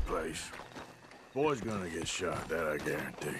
Place. Boy's gonna get shot, that I guarantee.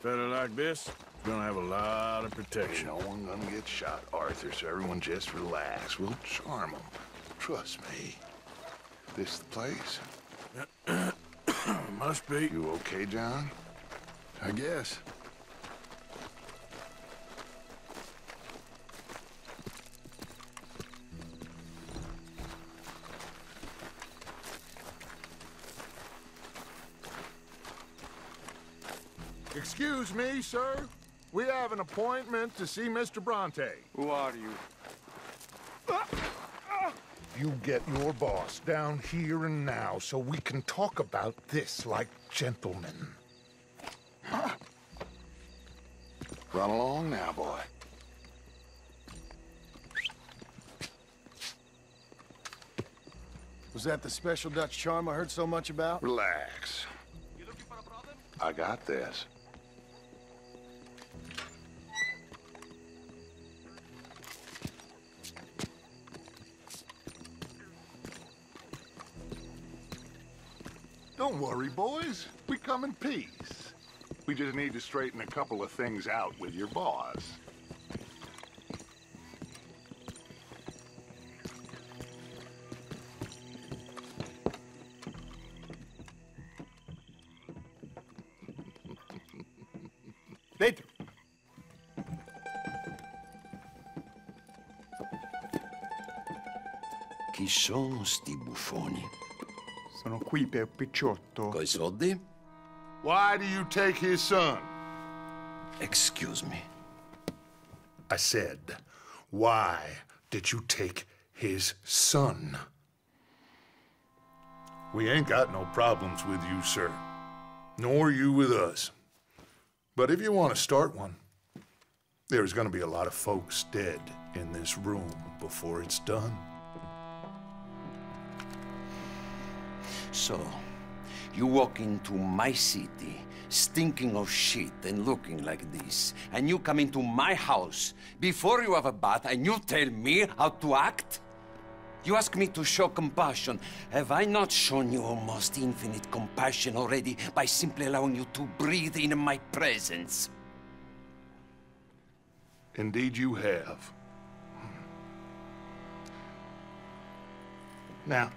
Fella like this is gonna have a lot of protection. Ain't no one gonna get shot, Arthur, so everyone just relax. We'll charm them. Trust me. This the place? Must be. You okay, John? I guess. Excuse me, sir. We have an appointment to see Mr. Bronte. Who are you? You get your boss down here and now so we can talk about this like gentlemen. Run along now, boy. Was that the special Dutch charm I heard so much about? Relax. I got this. Don't worry, boys. We come in peace. We just need to straighten a couple of things out with your boss. Dentro. Chi sono sti buffoni? Sono qui per Picciotto. Coi soldi? Why do you take his son? Excuse me. I said, why did you take his son? We ain't got no problems with you, sir. Nor you with us. But if you want to start one, there's gonna be a lot of folks dead in this room before it's done. So, You walk into my city, stinking of shit and looking like this, and you come into my house before you have a bath and you tell me how to act? You ask me to show compassion. Have I not shown you almost infinite compassion already by simply allowing you to breathe in my presence? Indeed you have. Now,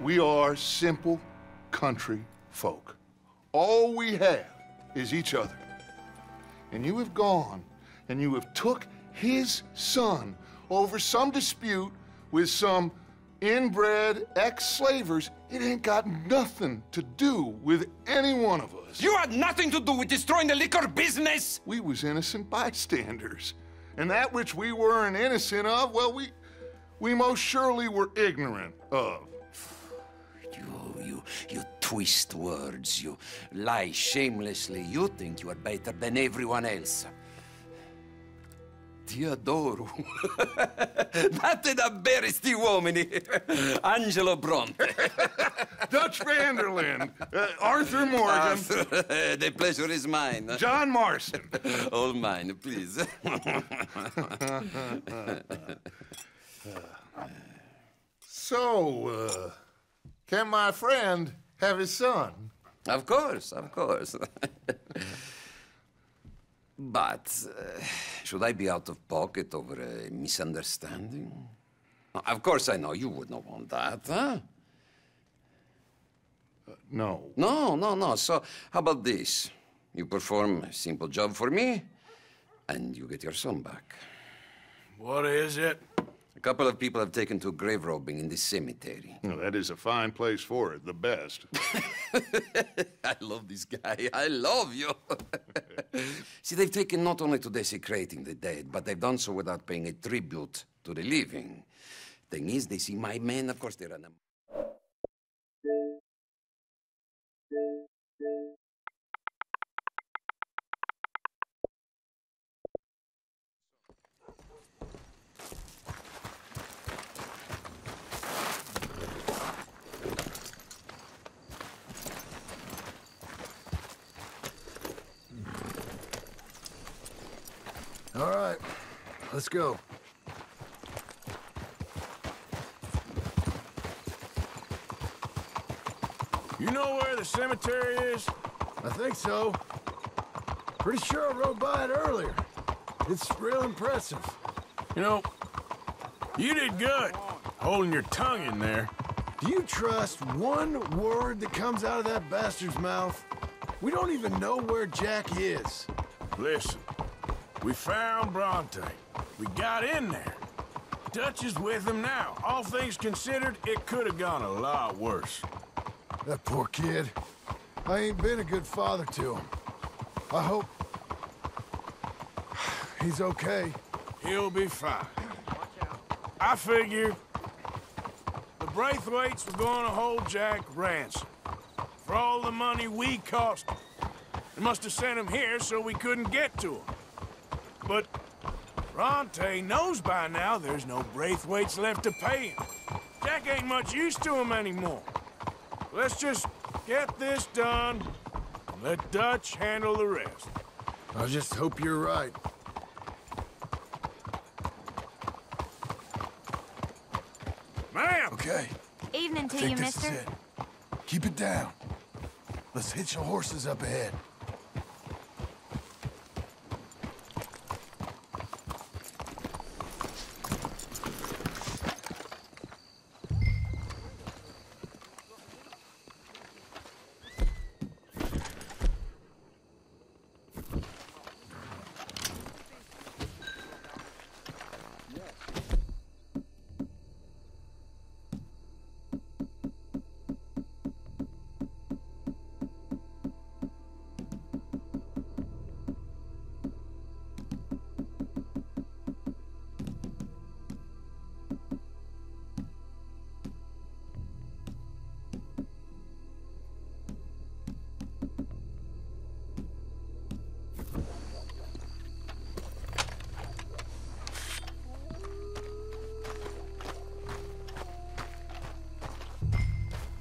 we are simple country folk. All we have is each other. And you have gone and you have took his son over some dispute with some inbred ex-slavers. It ain't got nothing to do with any one of us. You had nothing to do with destroying the liquor business! We was innocent bystanders. And that which we weren't innocent of, well, we most surely were ignorant of. You twist words, you lie shamelessly. You think you are better than everyone else. Ti adoro. Date davvero sti uomini. Angelo Bronte. Dutch Vanderlyn, Arthur Morgan, The pleasure is mine. John Marston. All mine, please. So, can my friend have his son? Of course, of course. But should I be out of pocket over a misunderstanding? Of course I know you would not want that, huh? No. No. So how about this? You perform a simple job for me, and you get your son back. What is it? A couple of people have taken to grave robbing in this cemetery. Well, that is a fine place for it, the best. I love this guy. I love you. See, they've taken not only to desecrating the dead, but they've done so without paying a tribute to the living. Thing is, they see my men, of course, they're an... All right, let's go. You know where the cemetery is? I think so. Pretty sure I rode by it earlier. It's real impressive. You know, you did good, holding your tongue in there. Do you trust one word that comes out of that bastard's mouth? We don't even know where Jack is. Listen, we found Bronte. We got in there. Dutch is with him now. All things considered, it could have gone a lot worse. That poor kid. I ain't been a good father to him. I hope he's okay. He'll be fine. I figured the Braithwaites were going to hold Jack ransom for all the money we cost him. They must have sent him here so we couldn't get to him. But Bronte knows by now there's no Braithwaites left to pay him. Jack ain't much use to him anymore. Let's just get this done and let Dutch handle the rest. I just hope you're right. Ma'am! Okay, Evening to I you, think this is mister. it. Keep it down. Let's hitch the horses up ahead.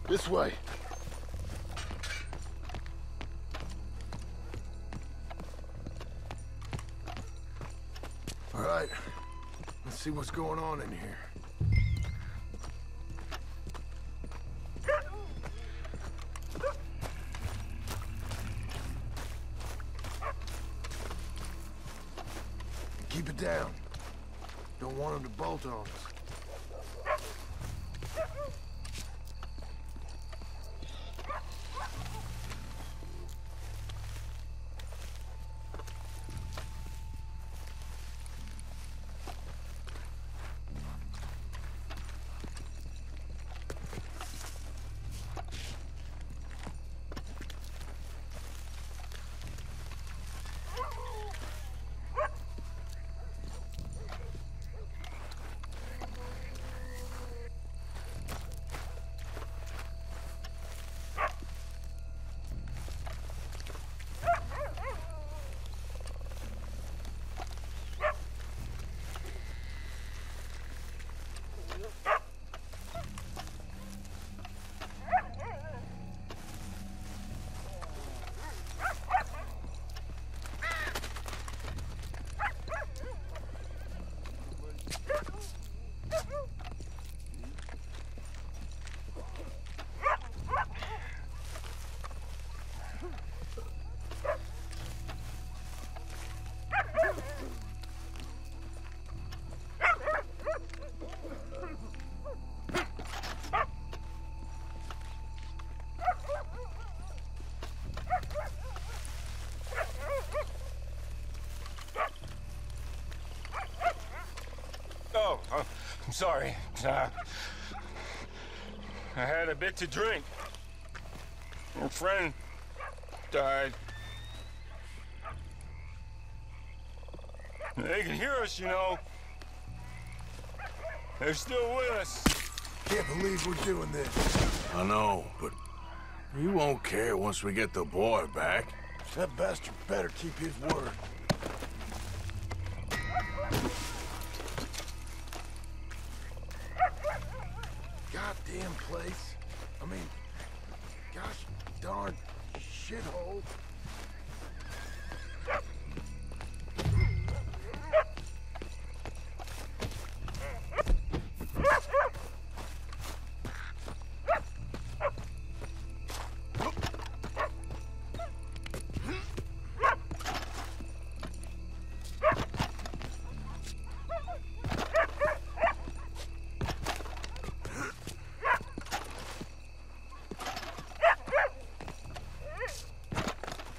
This way. All right. Let's see what's going on in here. Keep it down. Don't want him to bolt on us. Oh, I'm sorry. I had a bit to drink. Your friend died. They can hear us, you know. They're still with us. Can't believe we're doing this. I know, but you won't care once we get the boy back. That bastard better keep his word. Goddamn place. I mean, gosh darn shithole.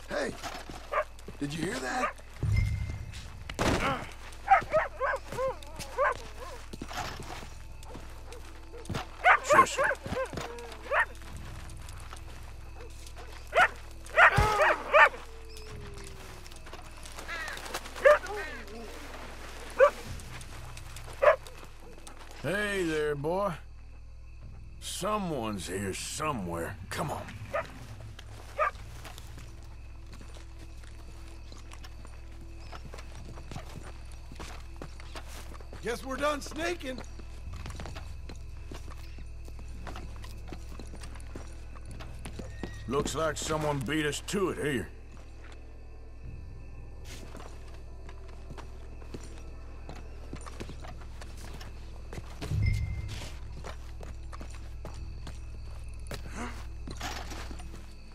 Hey, did you hear that? Shush. Hey there, boy. Someone's here somewhere. Come on. Guess we're done sneaking. Looks like someone beat us to it here.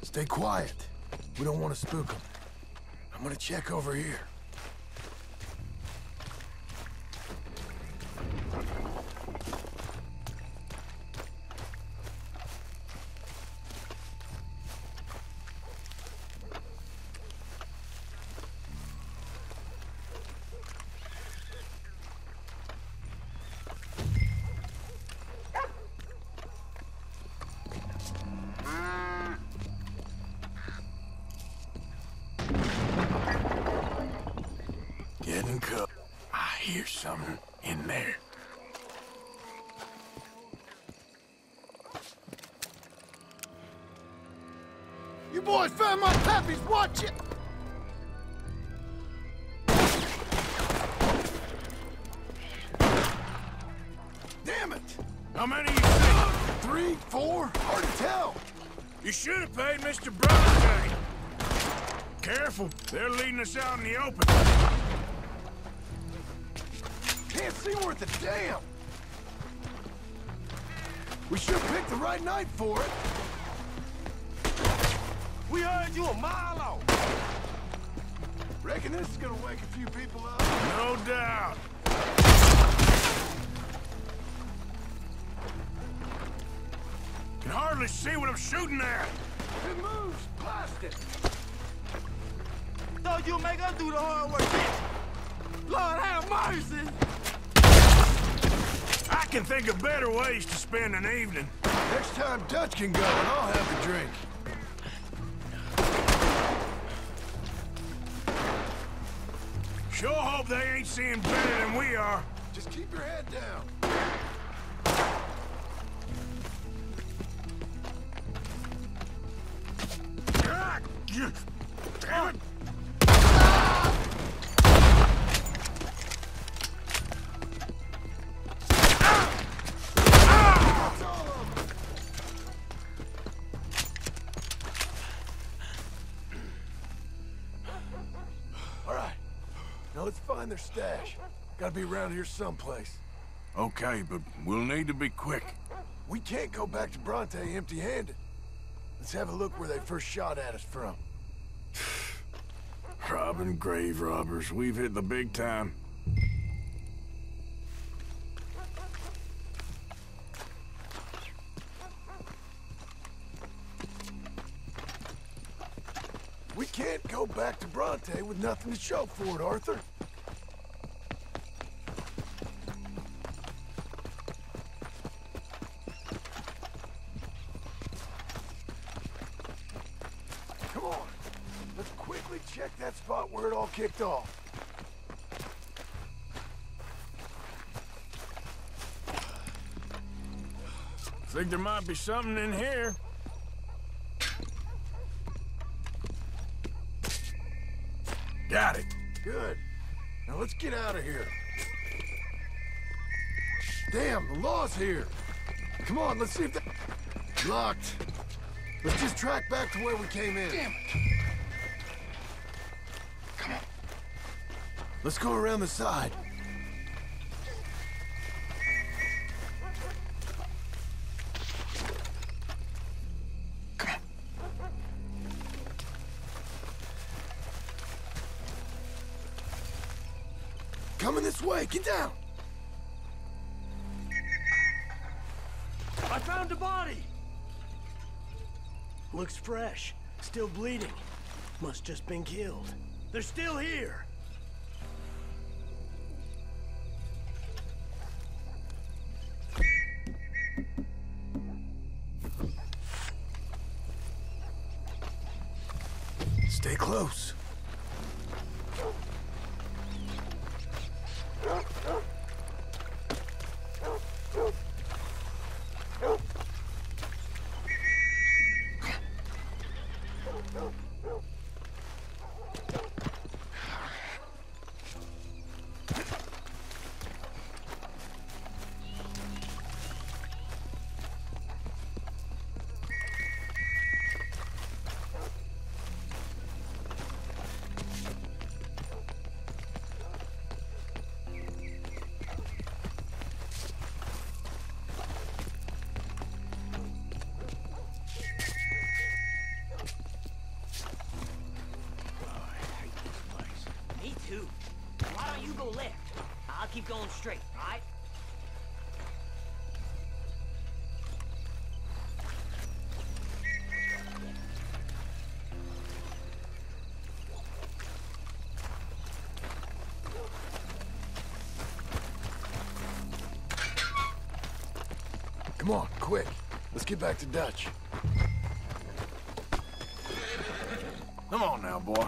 Stay quiet. We don't want to spook them. I'm gonna check over here. Getting cut. I hear something in there. You boys found my puppies, watch it! Damn it! How many you think? 3, 4? Hard to tell. You should have paid Mr. Bronte. Careful, they're leading us out in the open. Can't see worth a damn. We should have picked the right night for it. We heard you a mile off. Reckon this is gonna wake a few people up. No doubt. Can hardly see what I'm shooting at. If it moves, blast it. Thought you'd make us do the hard work. Lord have mercy. I can think of better ways to spend an evening. Next time Dutch can go and I'll have a drink. Sure hope they ain't seeing better than we are. Just keep your head down. Ah, damn it! All right. Now let's find their stash. Gotta be around here someplace. Okay, but we'll need to be quick. We can't go back to Bronte empty-handed. Let's have a look where they first shot at us from. Robbing grave robbers. We've hit the big time. We can't go back to Bronte with nothing to show for it, Arthur. Come on. Let's quickly check that spot where it all kicked off. Think there might be something in here. Got it. Good. Now let's get out of here. Damn, the law's here. Come on, let's see if that... Locked. Let's just track back to where we came in. Damn it. Come on. Let's go around the side. Come on. Coming this way, get down! I found a body! Looks fresh. Still bleeding. Must just been killed. They're still here! Stay close. Me too. Why don't you go left? I'll keep going straight, all right? Come on, quick. Let's get back to Dutch. Come on now, boy.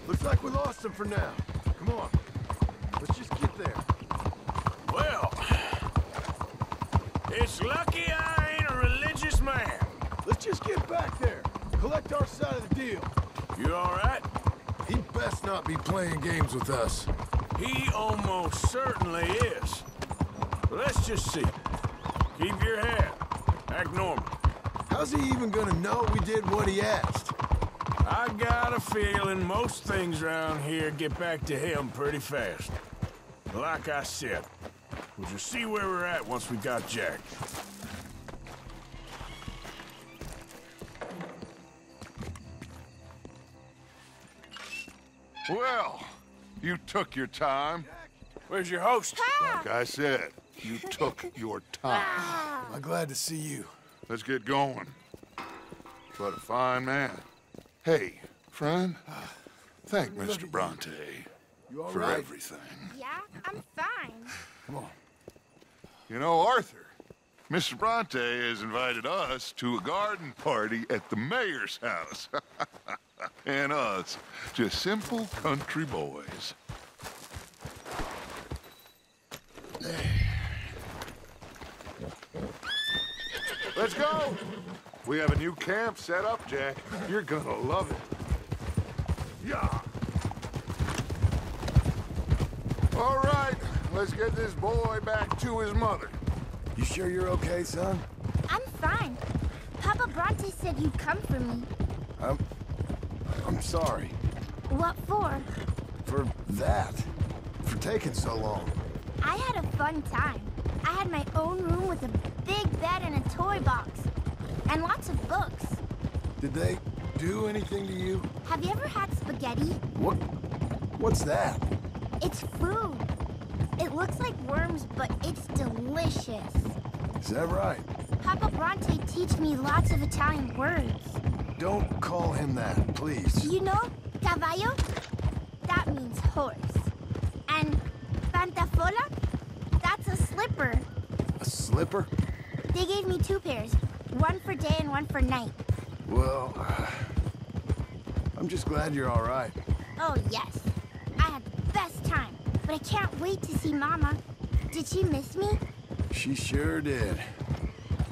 Looks like we lost him for now. Come on. Let's just get there. Well, it's lucky I ain't a religious man. Let's just get back there. Collect our side of the deal. You all right? He'd best not be playing games with us. He almost certainly is. Let's just see. Keep your head. Act normal. How's he even gonna know we did what he asked? I got a feeling most things around here get back to him pretty fast. Like I said, we'll just see where we're at once we got Jack. Well, you took your time. Where's your host? Like I said, you took your time. I'm glad to see you. Let's get going. What a fine man. Hey, friend, thank Mr. Bronte You all for right? everything. Yeah, I'm fine. Come on. You know, Arthur, Mr. Bronte has invited us to a garden party at the mayor's house. And us, just simple country boys. Let's go! We have a new camp set up, Jack. You're gonna love it. Yeah! All right, let's get this boy back to his mother. You sure you're okay, son? I'm fine. Papa Bronte said you'd come for me. I'm sorry. What for? For that. For taking so long. I had a fun time. I had my own room with a big bed and a toy box. And lots of books. Did they do anything to you? Have you ever had spaghetti? What's that? It's food. It looks like worms, but it's delicious. Is that right? Papa Bronte teach me lots of Italian words. Don't call him that, please. You know, caballo? That means horse. And pantafola? That's a slipper. A slipper? They gave me 2 pairs. One for day and one for night. Well, I'm just glad you're all right. Oh, yes. I had the best time. But I can't wait to see Mama. Did she miss me? She sure did.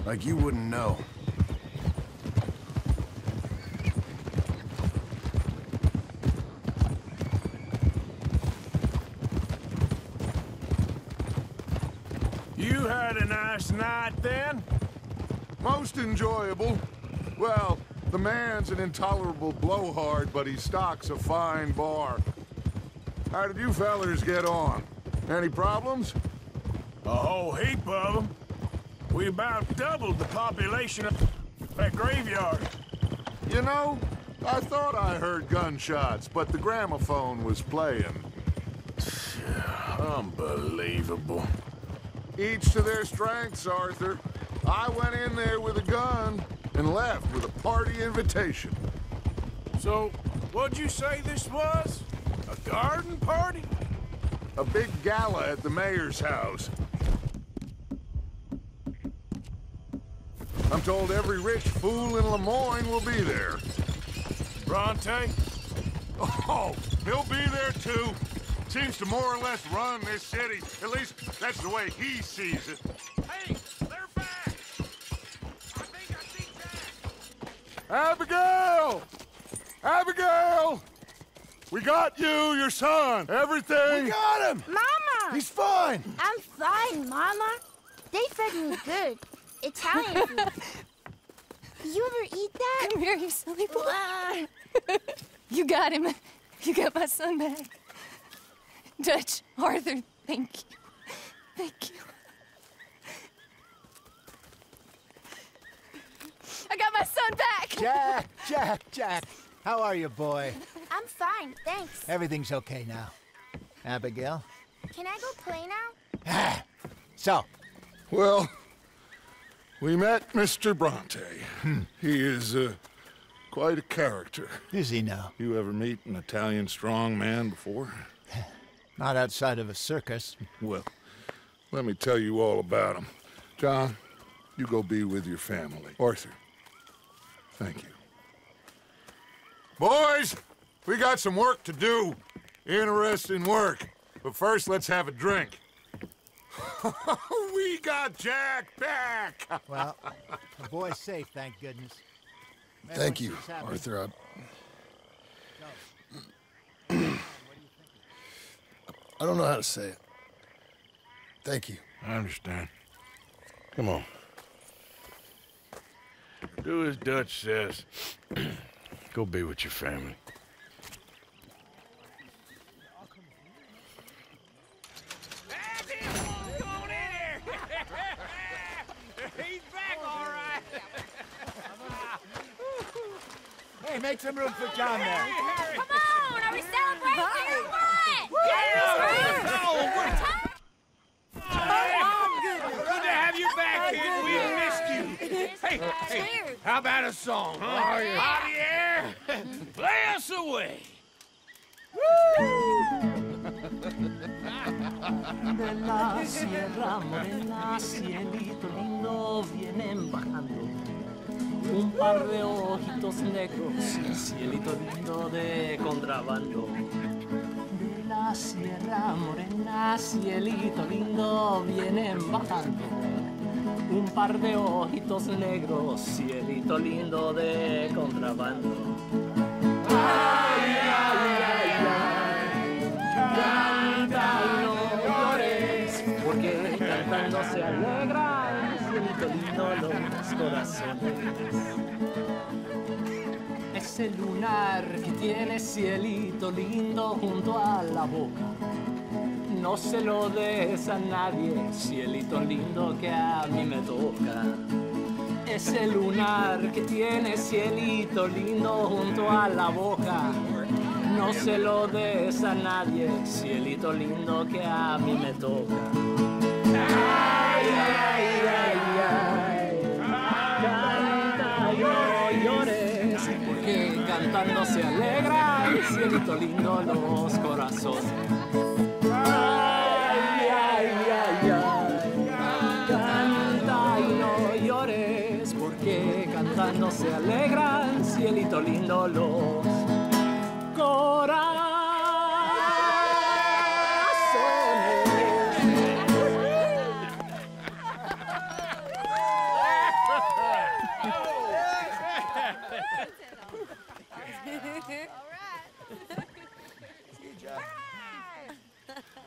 Like you wouldn't know. You had a nice night then? Most enjoyable. Well, the man's an intolerable blowhard, but he stocks a fine bar. How did you fellers get on? Any problems? A whole heap of them. We about doubled the population of that graveyard. You know, I thought I heard gunshots, but the gramophone was playing. Unbelievable. Each to their strengths, Arthur. I went in there with a gun and left with a party invitation. So, what'd you say this was? A garden party? A big gala at the mayor's house. I'm told every rich fool in Lemoyne will be there. Bronte? Oh, he'll be there too. Seems to more or less run this city. At least, that's the way he sees it. Hey, they're back! I think I see Jack! Abigail! Abigail! We got you, your son, everything. We got him! Mama! He's fine! I'm fine, Mama. They fed me good. Italian food. Did you ever eat that? Come here, you silly boy. You got him. You got my son back. Dutch, Arthur, thank you. Thank you. I got my son back! Jack. How are you, boy? I'm fine, thanks. Everything's okay now. Abigail? Can I go play now? So, Well, we met Mr. Bronte. He is quite a character. is he now? You ever meet an Italian strong man before? Not outside of a circus. Well, let me tell you all about him. John, you go be with your family. Arthur, thank you. Boys, we got some work to do. Interesting work. But first, let's have a drink. We got Jack back! Well, the boy's safe, thank goodness. Thank you, Everyone seems happy. Arthur. I don't know how to say it. Thank you. I understand. Come on. Do as Dutch says. Go be with your family. He's back, all right. Hey, make some room for John there. Come on, are we celebrating or what? Good to have you back, kid. We missed you. Hey, how about a song, huh? Javier, play us away. De la Sierra Morena, cielito lindo, vienen bajando un par de ojitos negros, cielito lindo de contrabando. De la Sierra Morena, cielito lindo, vienen bajando un par de ojitos negros, cielito lindo de contrabando. Ay, ay, ay, ay, canta y no llores, porque cantando se alegra el cielito lindo los corazones. Ese lunar que tiene cielito lindo junto a la boca, no se lo des a nadie, cielito lindo que a mí me toca. Ese lunar que tiene cielito lindo junto a la boca, no se lo des a nadie, cielito lindo que a mí me toca. Ay, ay, ay, ay, canta y no llores, porque cantando se alegra el cielito lindo los corazones. Ay, ay, ay, ay, canta y no llores, porque cantando se alegran, cielito lindo los corazones.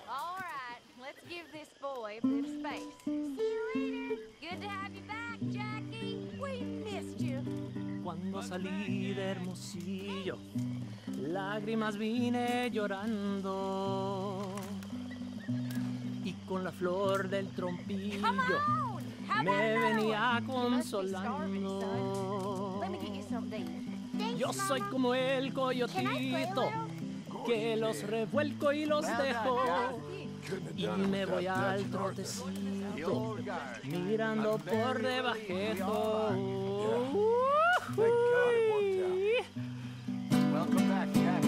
All right, let's give this boy a bit of space. See you later. Good to have you back, Jackie. We missed you. Cuando salí de Hermosillo, lágrimas vine llorando, y con la flor del trompillo me venía consolando. Let me get you something to eat. Yo soy como el coyotito, que los revuelco y los dejo, y me voy al trotecito, mirando por debajeto. Welcome back, Jack.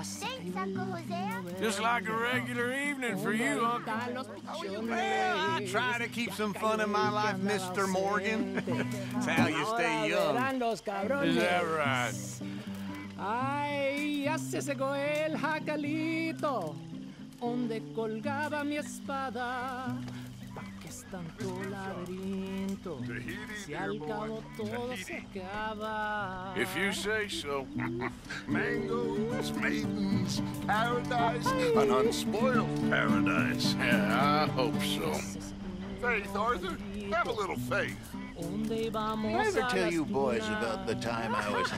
Thanks, Uncle Hosea. Just like a regular evening for you, Uncle. Well, I try to keep some fun in my life, Mr. Morgan. That's how you stay young. Is that right? Ay, ya se secó el jacalito, donde colgaba mi espada. ¿Pa' qué es tanto laberinto? Si al cabo todo se acaba. If you say so. Mangoes, maidens, paradise, an unspoiled paradise. Yeah, I hope so. Faith, Arthur, have a little faith. Did I ever tell you boys about the time I was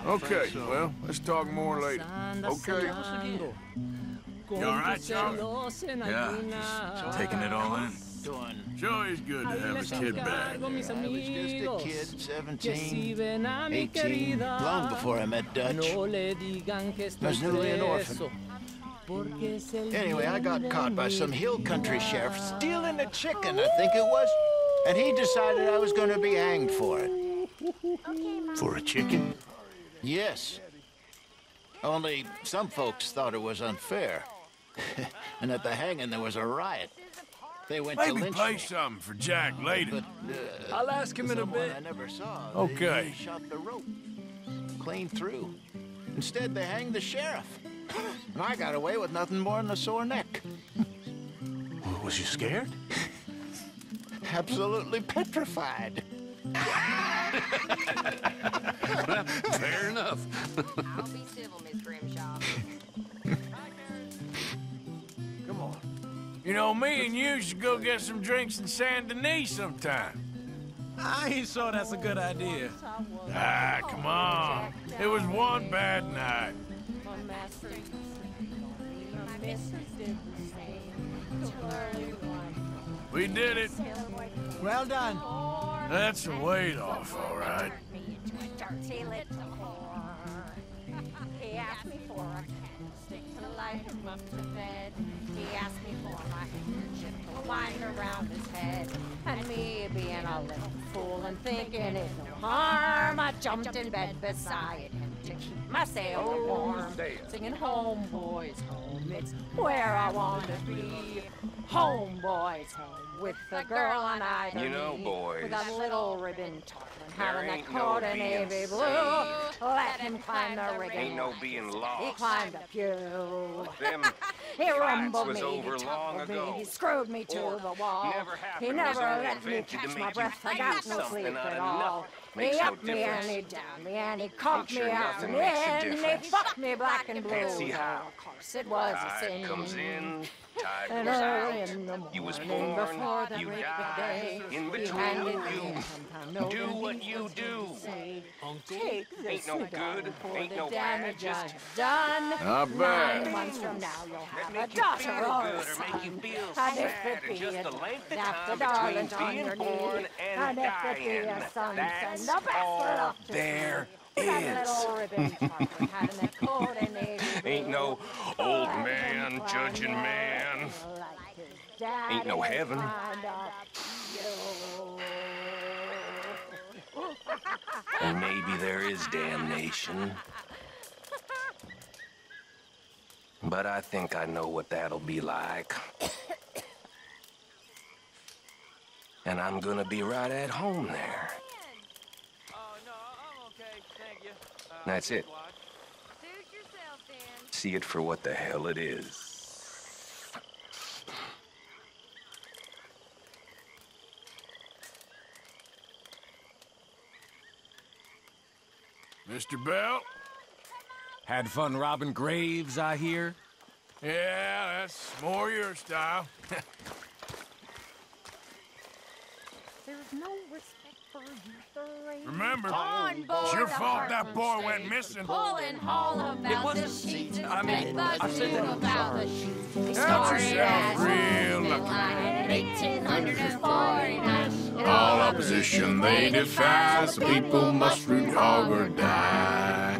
Okay, well, let's talk more later. Okay. You all right, Charlie? Yeah, taking it all in. Sure is good to have a kid back. I was just a kid, 17, 18, long before I met Dutch. I was nearly an orphan. Anyway, I got caught by some hill country sheriff stealing a chicken, I think it was, and he decided I was going to be hanged for it. For a chicken? Yes. Only some folks thought it was unfair. And at the hanging, there was a riot. They went to Maybe lynch play me. something for Jack later. But, I'll ask him in a someone bit. I never saw. Okay. They shot the rope clean through. Instead, they hanged the sheriff. And I got away with nothing more than a sore neck. Was you scared? Absolutely petrified. Fair enough. I'll be civil, Miss Grimshaw. You know, me and you should go get some drinks in Saint Denis sometime. I ain't sure that's a good idea. Ah, come on. It was one bad night. We did it. Well done. That's a weight off, all right. He asked me for a candlestick to light him up to bed. He asked me for my handkerchief to wind around his head. And me being a little fool and thinking it's no harm, I jumped in bed beside him to keep my sail warm. Singing home, boys, home, it's where I want to be. Home, boys, home, with the girl on either You know, knee, boys, with a little ribbon tartan, there having a ain't no coat of being navy blue. saved. Let him climb the rigging. Ain't no being He lost. climbed a pew. Them He rumbled was me, over he long tumbled me, ago. he screwed me to Or the wall. never happened He was never only let me invented to catch make my you breath. I think got no something sleep out at of all. nothing He makes no upped me and he difference. down me and he caught Ain't sure me out nothing and makes a then he difference. fucked me black and blue. Fancy how Of course it was a tide sin. comes in, tide And goes early out. in the You was morning born, before the you break die. of day, In he between handed me you a note do and what he you was do. going to say, take this Ain't no cigar good, for ain't the no damage bad, I just have done. Not bad. 9 months from now you'll have a make you daughter feel or good a or make you son. feel And if sad it and be just a the length of after time darling between on being your born knee, and if it be a dying. son, That's send the best all luck to there you. That is. little ribbon tartan, having that coat and navy Ain't blue. no old Let him man climb judging up man. like his daddy Ain't no heaven. climbed up you. Or maybe there is damnation. But I think I know what that'll be like. And I'm gonna be right at home there. That's it. Suit yourself, then. See it for what the hell it is. Mr. Bell? Had fun robbing graves, I hear. Yeah, that's more your style. There's no respect for you. Remember, On board it's your the fault that Hartman boy stage. went missing. Pulling all about the sheets. I mean, I said that. About the sheets. He Count started yourself as real in lucky. line in 1849. All opposition they defy, so people must root hog or die.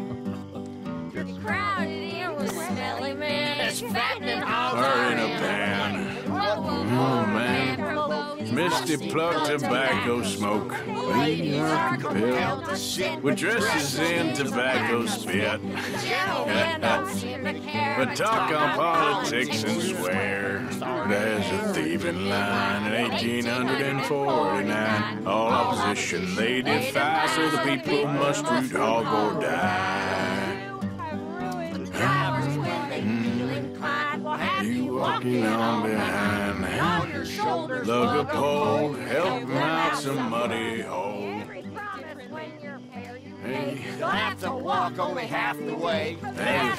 Crowded in with smelly men, as fattening hogs Or in a pan. Oh man, misty plug tobacco smoke. Ladies are compelled to sit with dresses in tobacco spit. But talk on politics and swear. There's a thieving line in 1849. All opposition they defy, so the people must root hog or die. You walking on behind, lug a pole, help him out some muddy hole. Hey, You'll have to walk only half the way. hey,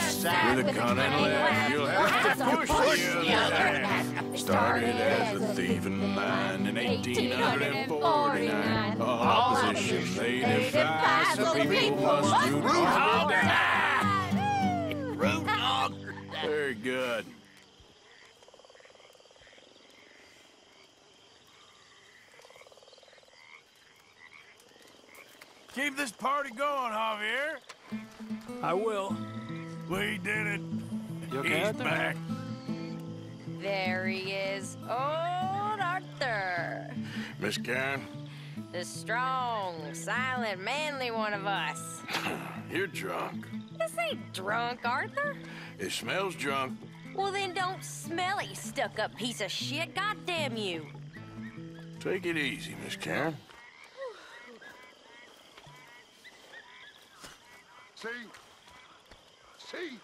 with a gun and left, you'll have to push the other half. Started as a thieving line in 1849. All opposition they defy, so people must root hog or die. Root hog or die. Very good. Keep this party going, Javier. I will. We did it. You okay, He's Arthur? back. There he is, old Arthur. Miss Karen, The strong, silent, manly one of us. you're drunk. This ain't drunk, Arthur. It smells drunk. Well, then don't smell it, you stuck-up piece of shit. Goddamn you. Take it easy, Miss Karen. See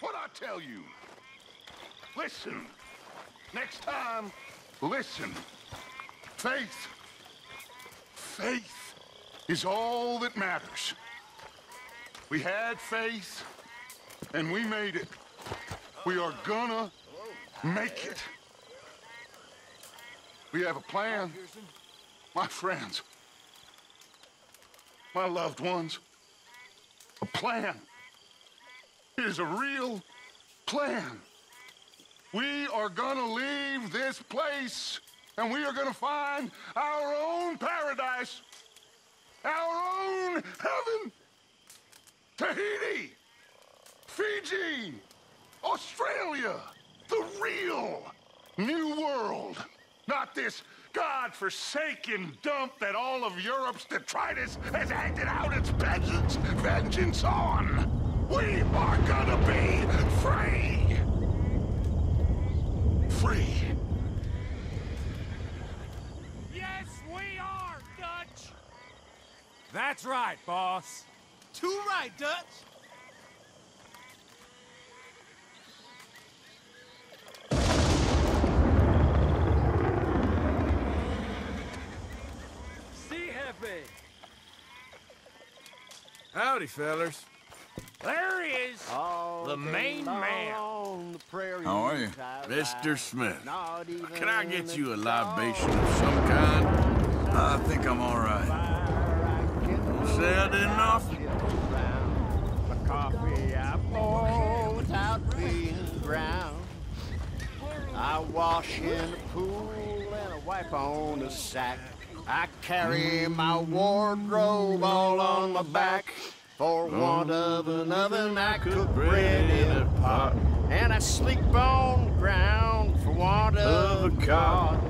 what I tell you. Listen. Next time, listen. Faith is all that matters. We had faith, and we made it. We are gonna make it. We have a plan. My friends. My loved ones. A plan. It is a real plan. We are gonna leave this place, and we are gonna find our own paradise. Our own heaven. Tahiti. Fiji. Australia. The real new world. Not this God-forsaken dump that all of Europe's detritus has acted out its vengeance on. We are gonna be free. Free. Yes, we are, Dutch. That's right, boss. Too right, Dutch. Howdy, fellers. There he is, the main man. How are you? Mr. Smith. Can I get you a libation of some kind? I think I'm all right. Say I didn't offer. A coffee I pour without being ground. I wash in the pool and I wipe on the sack. I carry my wardrobe all on my back. For want of an oven, I cook bread in a pot. And I sleep on the ground for want of a cot.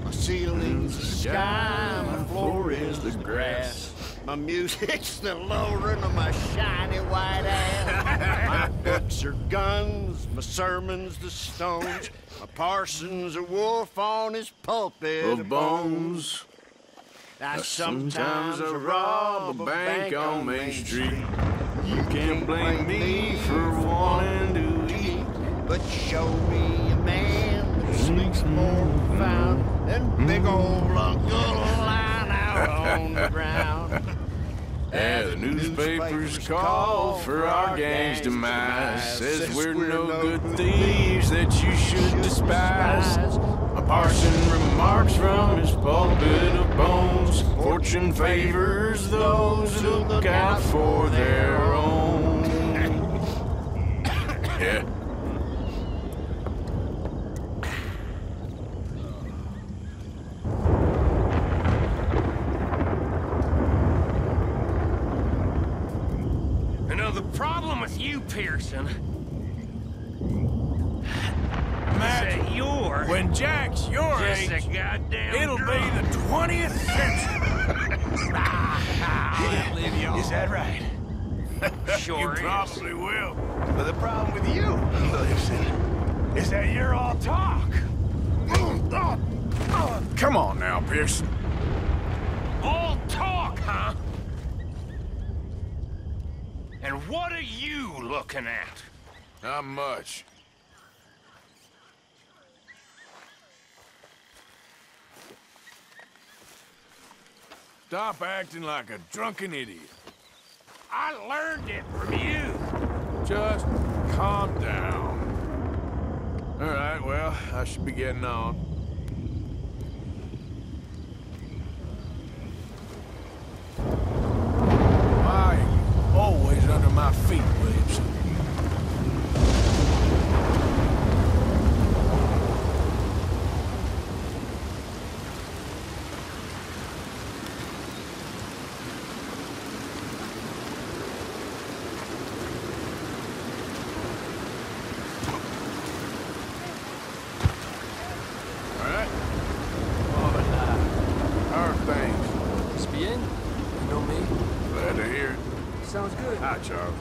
My ceiling's the sky, my floor is the grass. My music's the lowering of my shiny white ass. My books are guns, my sermons the stones. My parson's a wolf on his pulpit of bones. Now sometimes I rob a bank on Main Street. You can't blame me for wanting to eat. But show me a man that sleeps more profound than big old Uncle lying out on the ground. Yeah, the newspapers call for our gang's demise. Says we're no good thieves that you should despise. A parson remarks from his pulpit of bones. Fortune favors those who look out for their own. Yeah. The problem with you, Pearson, Matt, you're... when Jack's your just age, a goddamn it'll drunk. be the 20th century. Is that right? Sure You is. probably will. But the problem with you, Williamson, is that you're all talk. Come on now, Pearson. All talk, huh? And what are you looking at? Not much. Stop acting like a drunken idiot. I learned it from you. Just calm down. All right, well, I should be getting on. Why are you always under my feet, Williamson? Sounds good. Hi, Charles.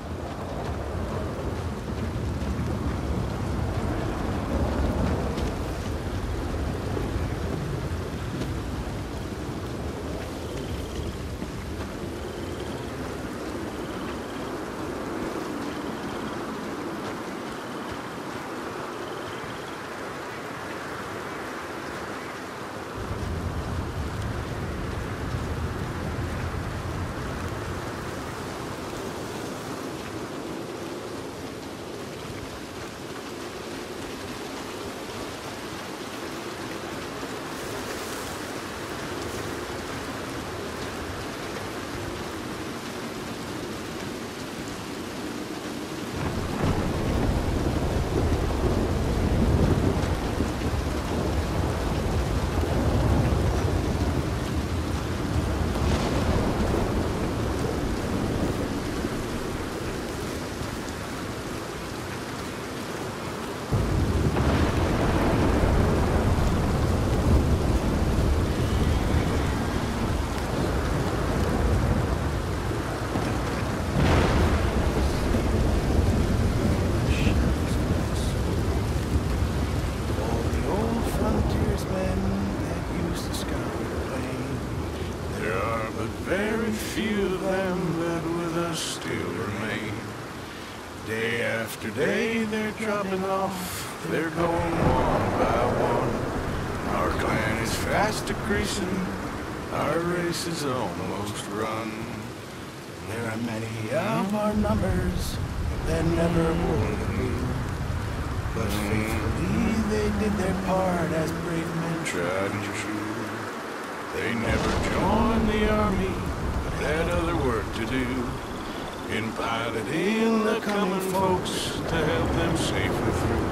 Day after day they're dropping off, they're going one by one. Our clan is fast decreasing, our race is almost run. There are many of our numbers that never would be, but faithfully they did their part as brave men tried and true. They never joined the army, but had other work to do in piloting the coming folks to help them safely through.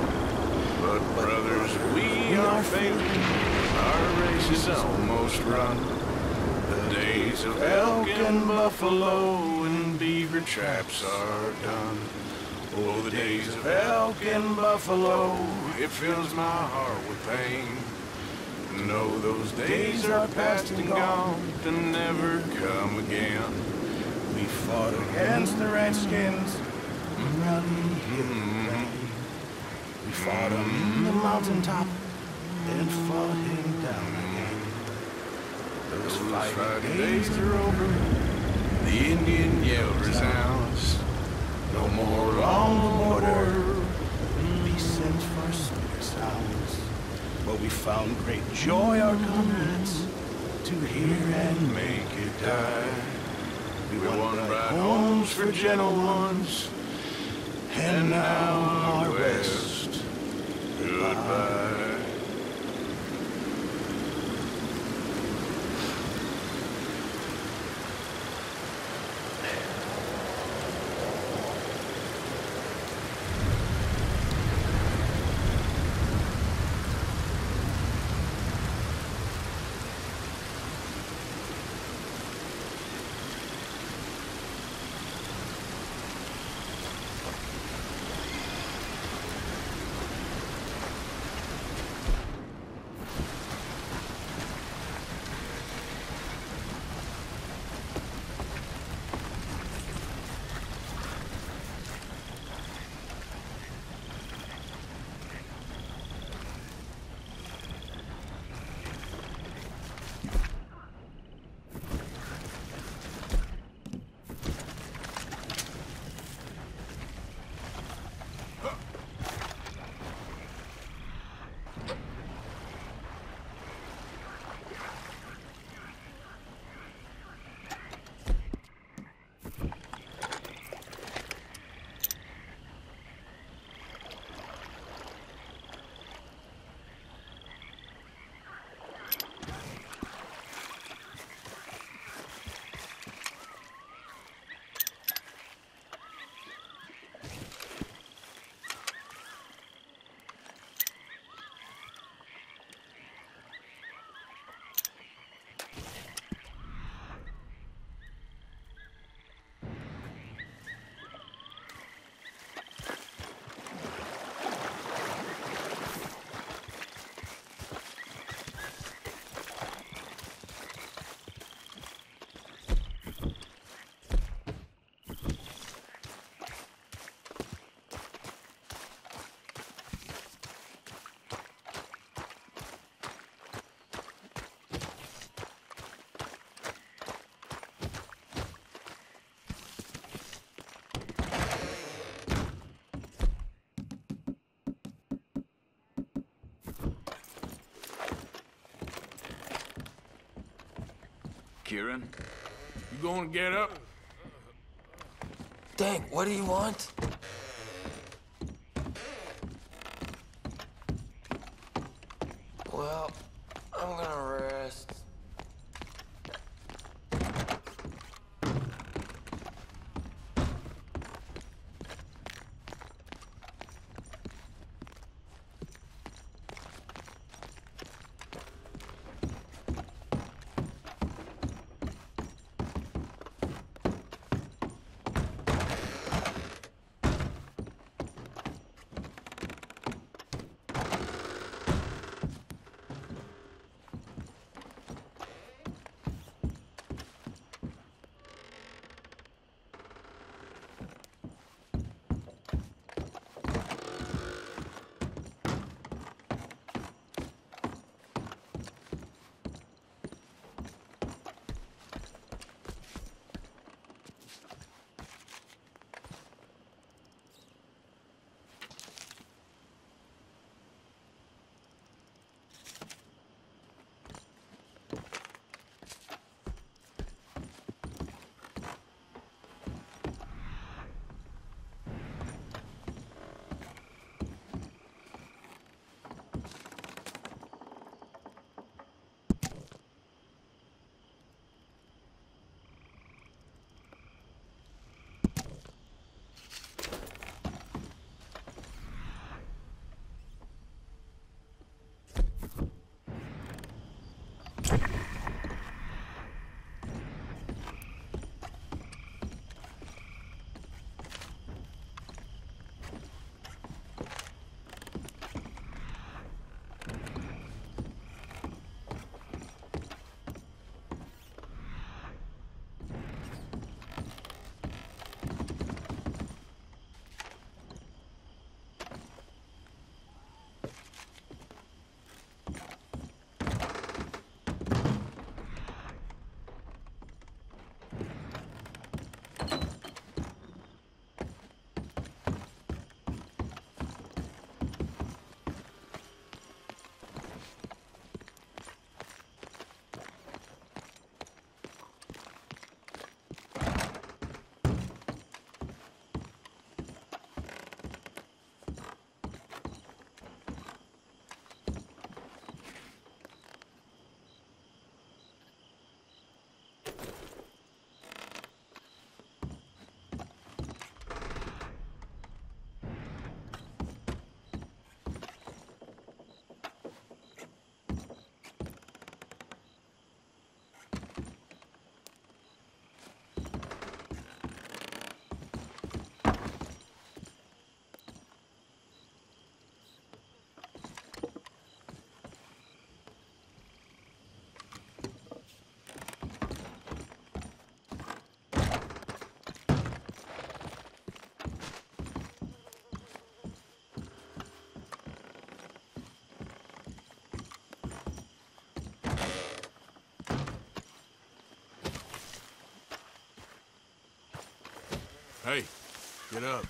But brothers, we are failing, our race is almost run. The days of elk and buffalo and beaver traps are done. Oh, the days of elk and buffalo, it fills my heart with pain. No, those days are past and gone to never come again. We fought against the Redskins, running hill and rain. We fought him in the mountaintop, then fought him down again. Those fighting days are over, the Indian yell resounds. No more along the border, peace and far sweeter sounds. But we found great joy, our comrades, to hear and make it die. We won bright homes for gentle ones, and now our West, goodbye. Kieran, you gonna get up? Dang, what do you want? Well, I'm gonna rest. Hey, get up.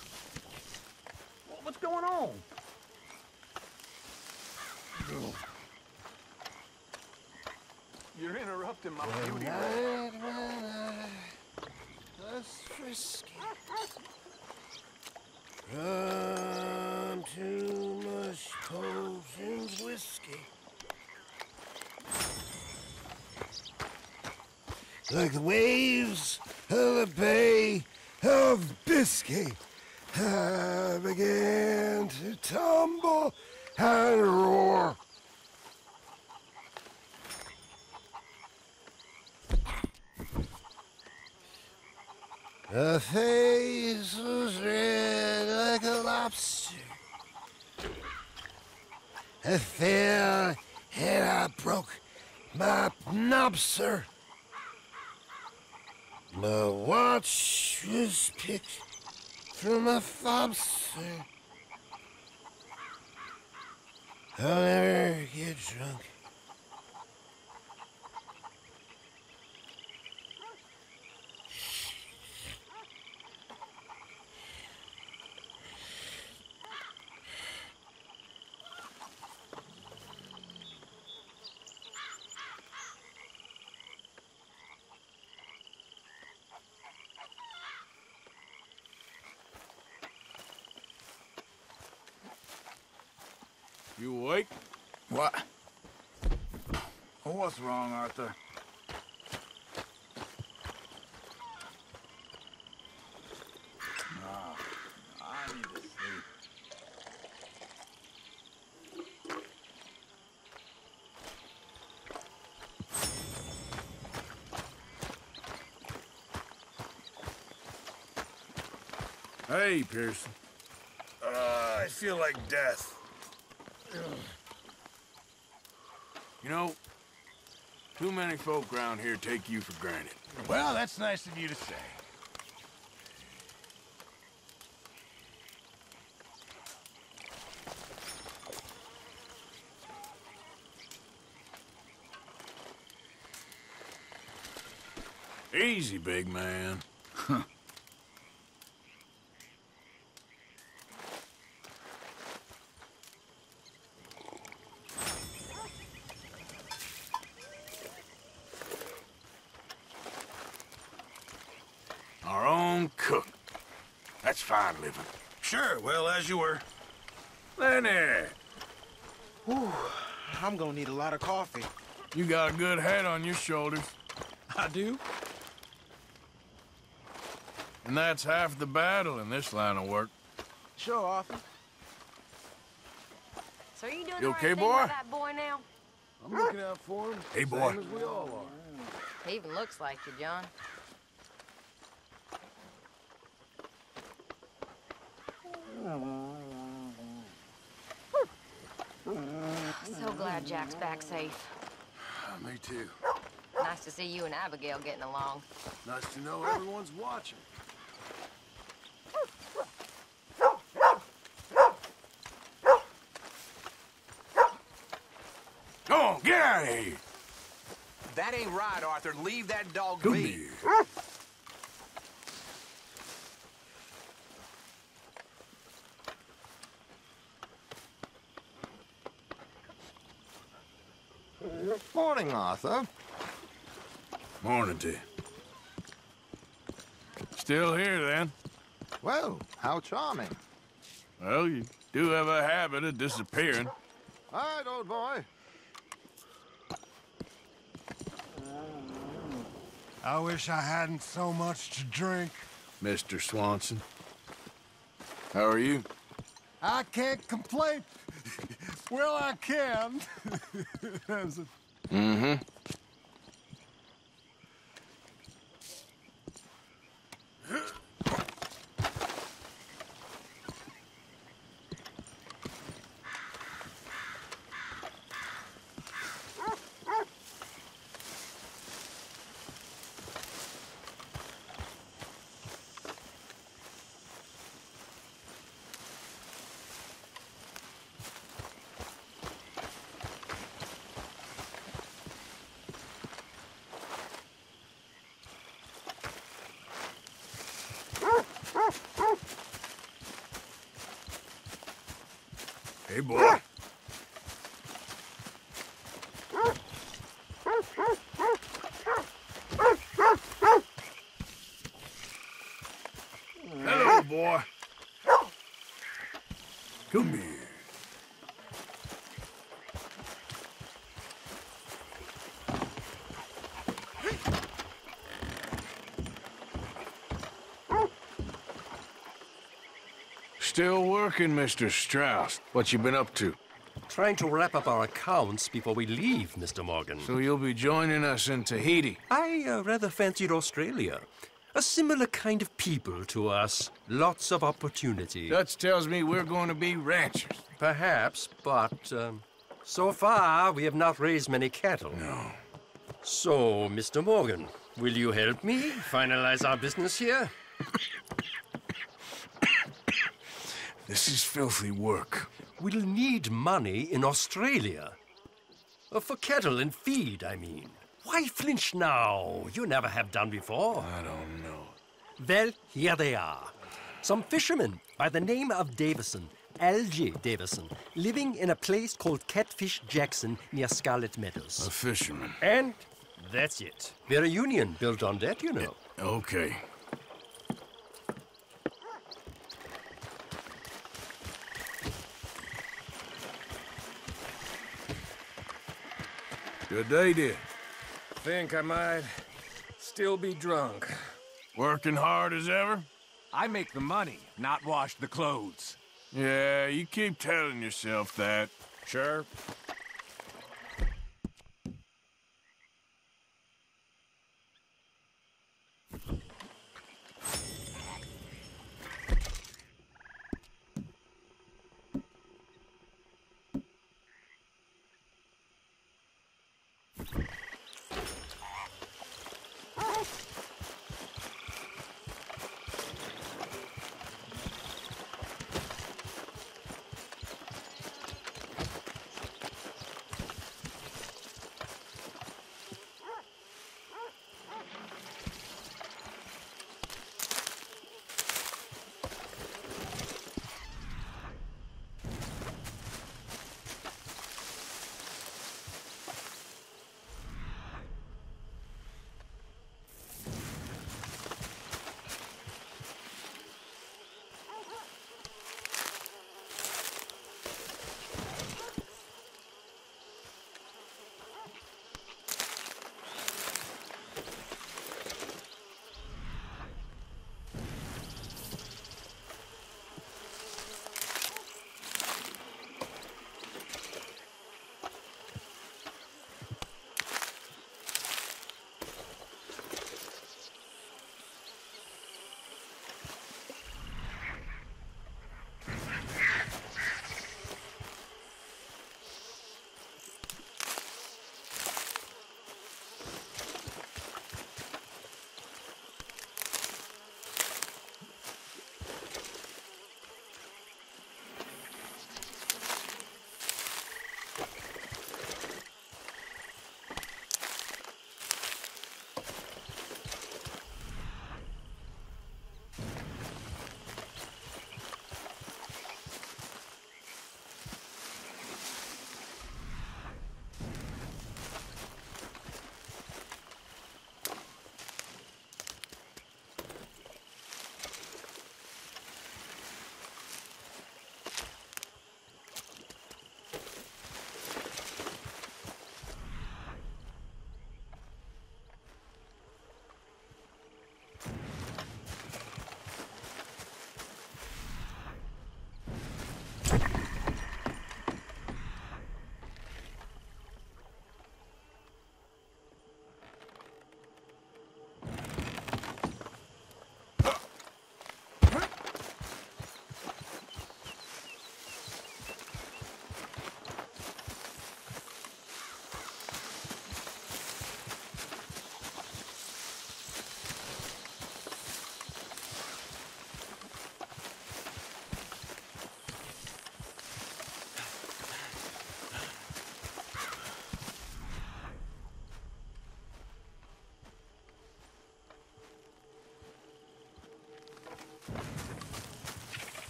What's going on? You're interrupting my beauty. That's frisky. Rum, too much potions, whiskey. Like the waves of the Bay of Biscay, I began to tumble and roar. Her face was red like a lobster. I fell and I broke my knobster. My watch was picked from a fobster. I'll never get drunk. You awake? What? What's wrong, Arthur? No, I need to sleep. Hey, Pearson. I feel like death. You know, too many folk around here take you for granted. Well, that's nice of you to say. Easy, big man. Our own cook. That's fine living. Sure, well, as you were. Lenny! Whew, I'm gonna need a lot of coffee. You got a good head on your shoulders. I do? And that's half the battle in this line of work. Sure, Arthur. So are you doing You the right okay, thing boy? with that boy now? I'm looking out for him. Hey, boy. Same as we all are. He even looks like you, John. So glad Jack's back safe. Me too. Nice to see you and Abigail getting along. Nice to know everyone's watching. Go on, get out of here! That ain't right, Arthur. Leave that dog Come be. here. Morning, Arthur. Morning to you. Still here, then? Well, how charming. Well, you do have a habit of disappearing. All right, old boy. I wish I hadn't so much to drink. Mr. Swanson. How are you? I can't complain. Well, I can. Mm-hmm. Hey, boy. Hello, boy. Come here. Still working, Mr. Strauss. What you been up to? Trying to wrap up our accounts before we leave, Mr. Morgan. So you'll be joining us in Tahiti? I rather fancied Australia. A similar kind of people to us. Lots of opportunity. Dutch tells me we're going to be ranchers. Perhaps, but so far we have not raised many cattle. No. So, Mr. Morgan, will you help me finalize our business here? This is filthy work. We'll need money in Australia. For cattle and feed, I mean. Why flinch now? You never have done before. I don't know. Well, here they are. Some fishermen by the name of Davison, L.J. Davison, living in a place called Catfish Jackson near Scarlet Meadows. A fisherman. And that's it. We're a union built on that, you know. Okay. Good day, dear. Think I might still be drunk. Working hard as ever? I make the money, not wash the clothes. Yeah, you keep telling yourself that. Sure.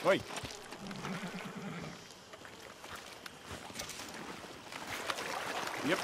Wait. Yep.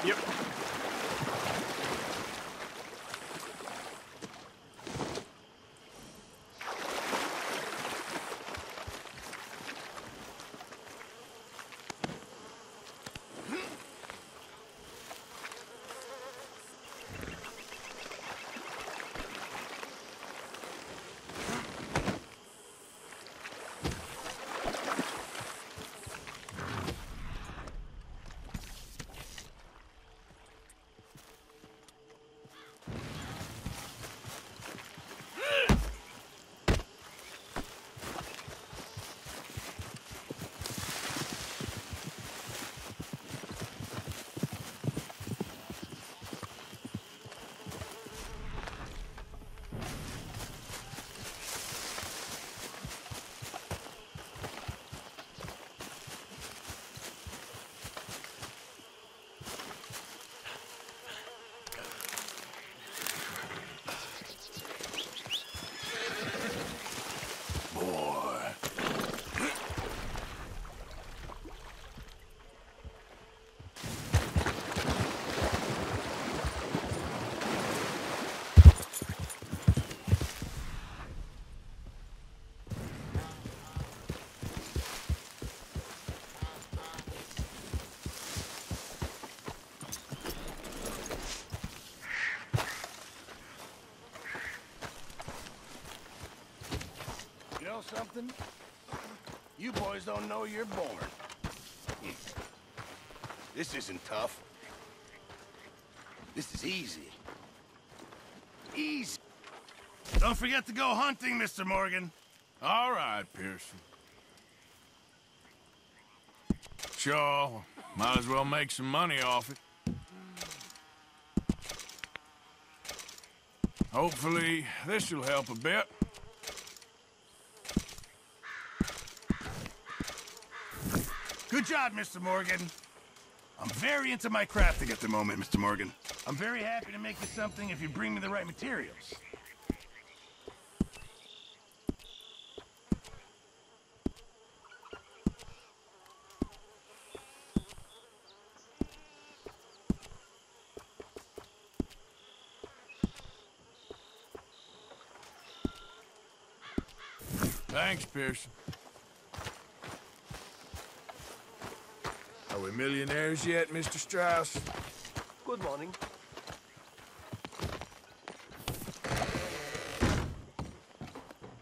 You know something? You boys don't know you're born. This isn't tough. This is easy. Easy. Don't forget to go hunting, Mr. Morgan. All right, Pearson. Sure, might as well make some money off it. Hopefully, this will help a bit. Good job, Mr. Morgan. I'm very into my crafting at the moment, Mr. Morgan. I'm very happy to make you something if you bring me the right materials. Thanks, Pearson. Are we millionaires yet, Mr. Strauss? Good morning.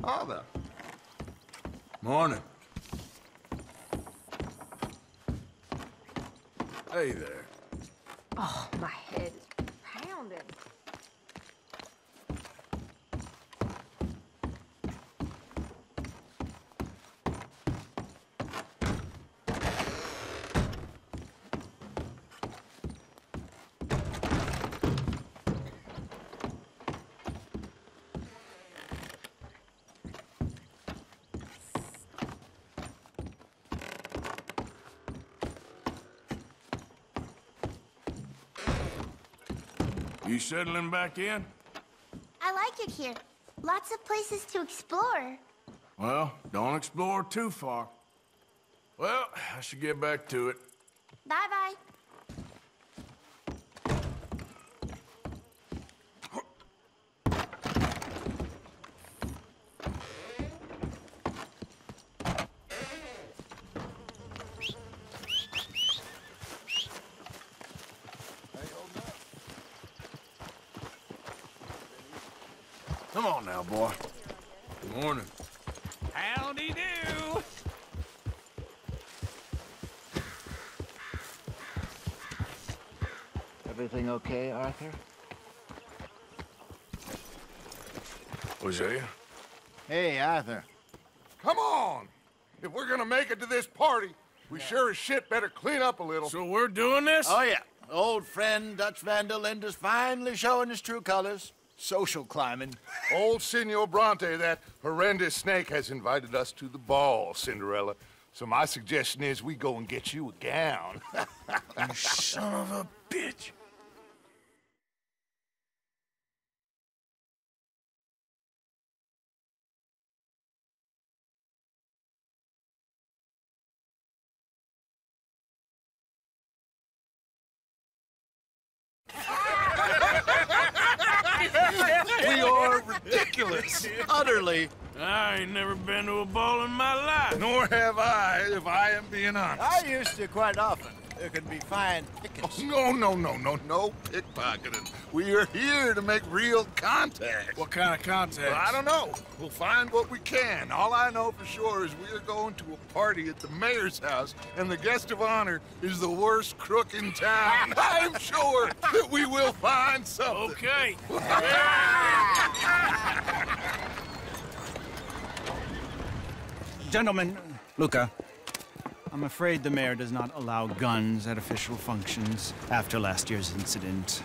Arthur. Morning. Hey there. Oh, my head is pounding. You settling back in? I like it here. Lots of places to explore. Well, don't explore too far. Well, I should get back to it. Bye-bye. Come on now, boy. Good morning. Howdy do. Everything okay, Arthur? Hosea? Hey, Arthur. Come on! If we're gonna make it to this party, we sure as shit better clean up a little. So we're doing this? Oh, yeah. Old friend Dutch Van der Linde's finally showing his true colors. Social climbing. Old Senor Bronte, that horrendous snake, has invited us to the ball, Cinderella. So my suggestion is we go and get you a gown. You son of a bitch. ridiculous. Utterly. I ain't never been to a ball in my life. Nor have I, if I am being honest. I used to quite often. There could be fine pickings. Oh, no pickpocketing. We are here to make real contact. What kind of contact? Well, I don't know. We'll find what we can. All I know for sure is we are going to a party at the mayor's house, and the guest of honor is the worst crook in town. I'm sure that we will find something. Okay. Gentlemen, Luca, I'm afraid the mayor does not allow guns at official functions after last year's incident.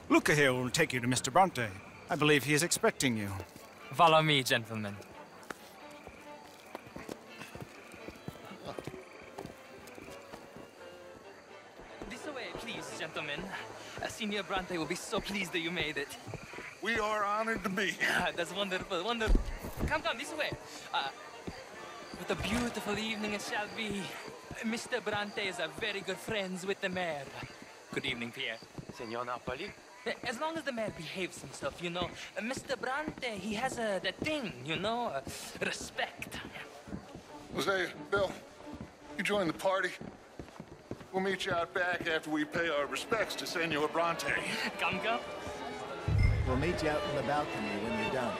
Luca here will take you to Mr. Bronte. I believe he is expecting you. Follow me, gentlemen. This way, please, gentlemen. Senior Bronte will be so pleased that you made it. We are honored to be here. That's wonderful, wonderful. Come, this way. What a beautiful evening it shall be. Mr. Bronte is very good friends with the mayor. Good evening, Pierre. Senor Napoli? As long as the mayor behaves himself, you know. Mr. Bronte, he has that thing, you know, respect. Hosea, Bill, you join the party. We'll meet you out back after we pay our respects to Senor Bronte. Come. We'll meet you out in the balcony when you're done.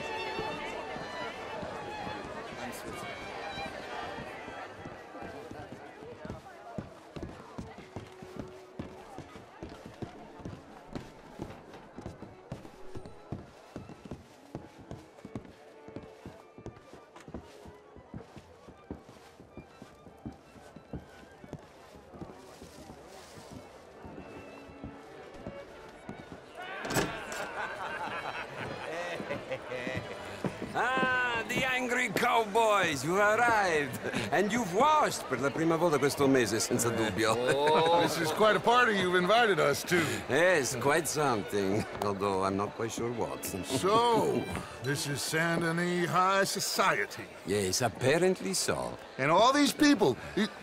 The angry cowboys, you arrived. And you've washed per la prima volta questo mese, senza dubbio. This is quite a party you've invited us to. Yes, quite something. Although I'm not quite sure what. So, this is Saint Denis High Society. Yes, apparently so. And all these people,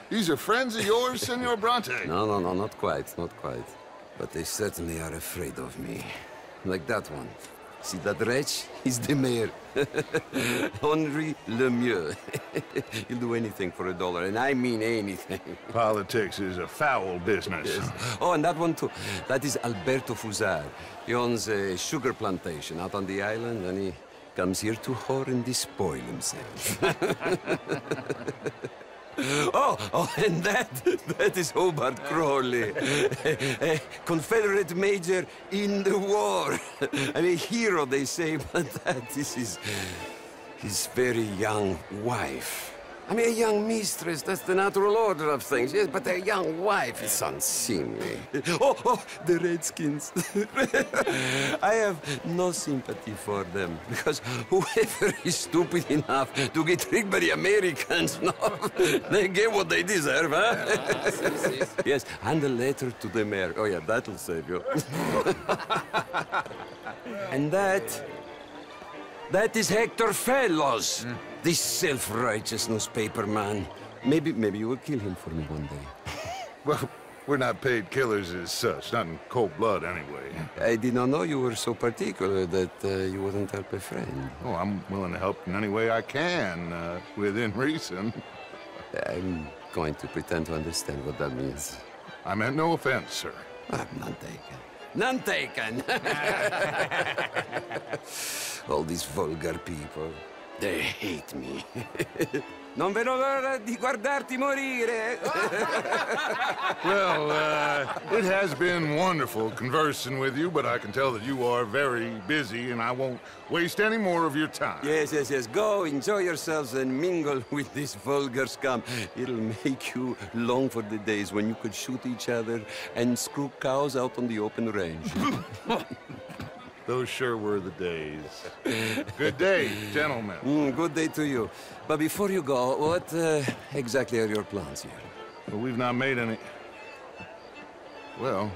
these are friends of yours, Senor Bronte? No, not quite. But they certainly are afraid of me. Like that one. See that wretch? He's the mayor. Henri Lemieux. He'll do anything for $1, and I mean anything. Politics is a foul business. Yes. Oh, and that one too. That is Alberto Fusar. He owns a sugar plantation out on the island, and he comes here to whore and despoil himself. Oh, and that is Hobart Crawley, a Confederate major in the war. I mean, hero, they say, but that is his very young wife. I mean, a young mistress, that's the natural order of things, yes, but a young wife is unseemly. Oh, the Redskins. I have no sympathy for them, because whoever is stupid enough to get tricked by the Americans, no, they get what they deserve, huh? Yes, and a letter to the mayor. Oh, yeah, that'll save you. And that is Hector Fellows. This self-righteous newspaper man. Maybe you will kill him for me one day. Well, we're not paid killers as such, not in cold blood anyway. I did not know you were so particular that you wouldn't help a friend. Oh, I'm willing to help in any way I can, within reason. I'm going to pretend to understand what that means. I meant no offense, sir. None taken. None taken! All these vulgar people. They hate me. Non vedo l'ora di guardarti morire. Well, it has been wonderful conversing with you, but I can tell that you are very busy, and I won't waste any more of your time. Yes. Go, enjoy yourselves, and mingle with this vulgar scum. It'll make you long for the days when you could shoot each other and screw cows out on the open range. Those sure were the days. Good day, gentlemen. Good day to you. But before you go, what exactly are your plans here? Well, we've not made any... Well,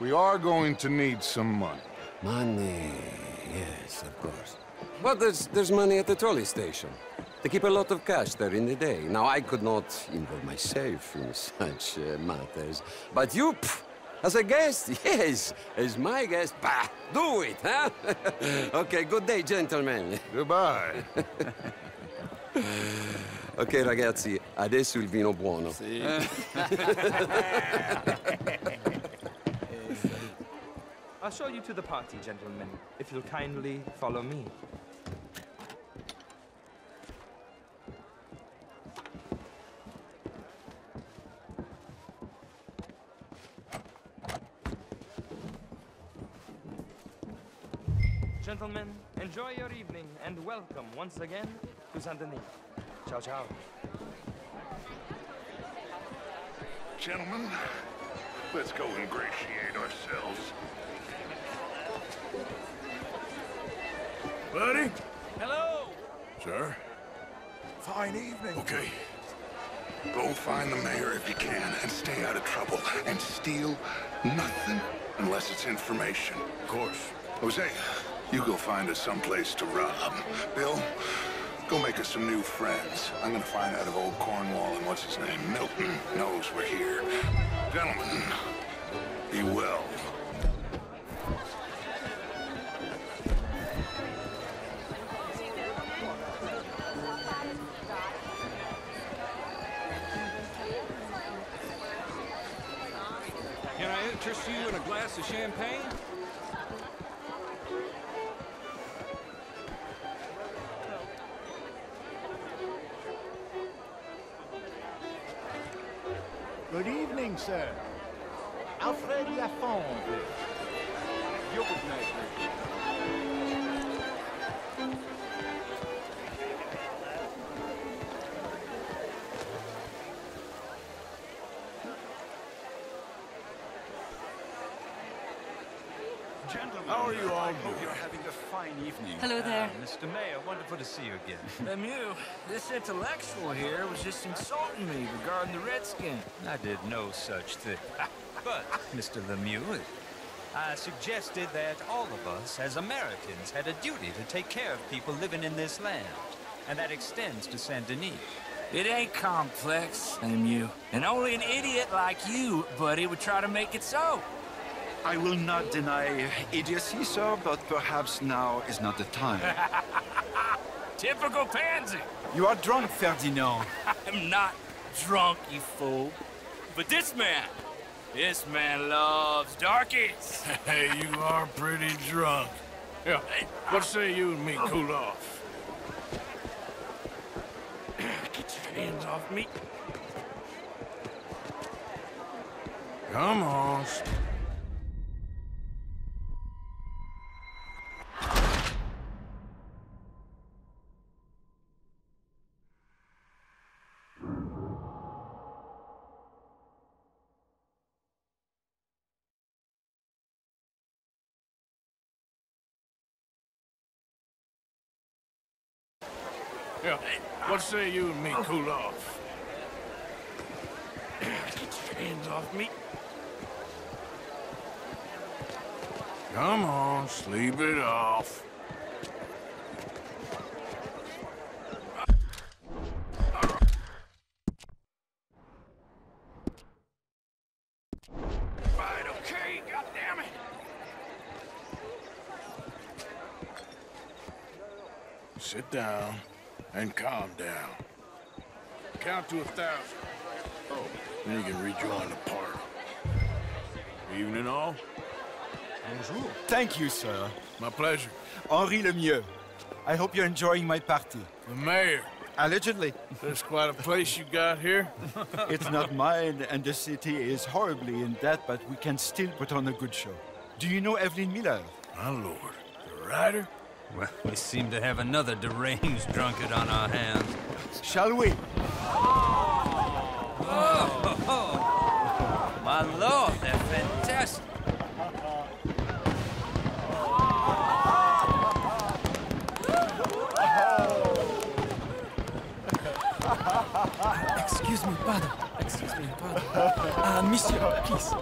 we are going to need some money. Money, yes, of course. But there's money at the trolley station. They keep a lot of cash there in the day. Now, I could not involve myself in such matters. But you... As a guest? Yes. As my guest? Bah, do it, huh? Okay, good day, gentlemen. Goodbye. Ok, ragazzi, adesso il vino buono. Sì. I'll show you to the party, gentlemen, if you'll kindly follow me. Gentlemen, enjoy your evening and welcome once again to Saint Denis. Ciao, ciao. Gentlemen, let's go ingratiate ourselves. Buddy? Hello! Sir? Fine evening. Okay. Go find the mayor if you can and stay out of trouble. And steal nothing unless it's information. Of course. Jose, you go find us someplace to rob. Bill, go make us some new friends. I'm gonna find out if old Cornwall and what's his name, Milton, knows we're here. Gentlemen, be well. Can I interest you in a glass of champagne? Good evening, sir. Alfred Lafond. Gentlemen, how are you all doing? You're having a fine evening. Hello there. Mr. Mayor, wonderful to see you again. Lemieux, this intellectual here was just insulting me regarding the Redskins. I did no such thing. But, Mr. Lemieux, I suggested that all of us, as Americans, had a duty to take care of people living in this land. And that extends to Saint Denis. It ain't complex, Lemieux. And only an idiot like you, buddy, would try to make it so. I will not deny idiocy, sir, but perhaps now is not the time. Typical pansy. You are drunk, Ferdinand. I'm not drunk, you fool. But this man loves darkies. Hey, you are pretty drunk. Yeah, what say you and me cool off? Get your hands off me. Come on. Yeah, what say you and me cool off? Get your hands off me. Come on, sleep it off. Right, okay, goddammit. Sit down and calm down. Count to 1,000. Oh, then you can rejoin the party. Evening all. Bonjour. Thank you, sir. My pleasure. Henri Lemieux. I hope you're enjoying my party. The mayor. Allegedly. There's quite a place you got here. It's not mine, and the city is horribly in debt, but we can still put on a good show. Do you know Evelyn Miller? My lord. The writer? Well, we seem to have another deranged drunkard on our hands. Shall we? Oh, my lord, they're fantastic. Excuse me, pardon. Excuse me, pardon. Monsieur, please.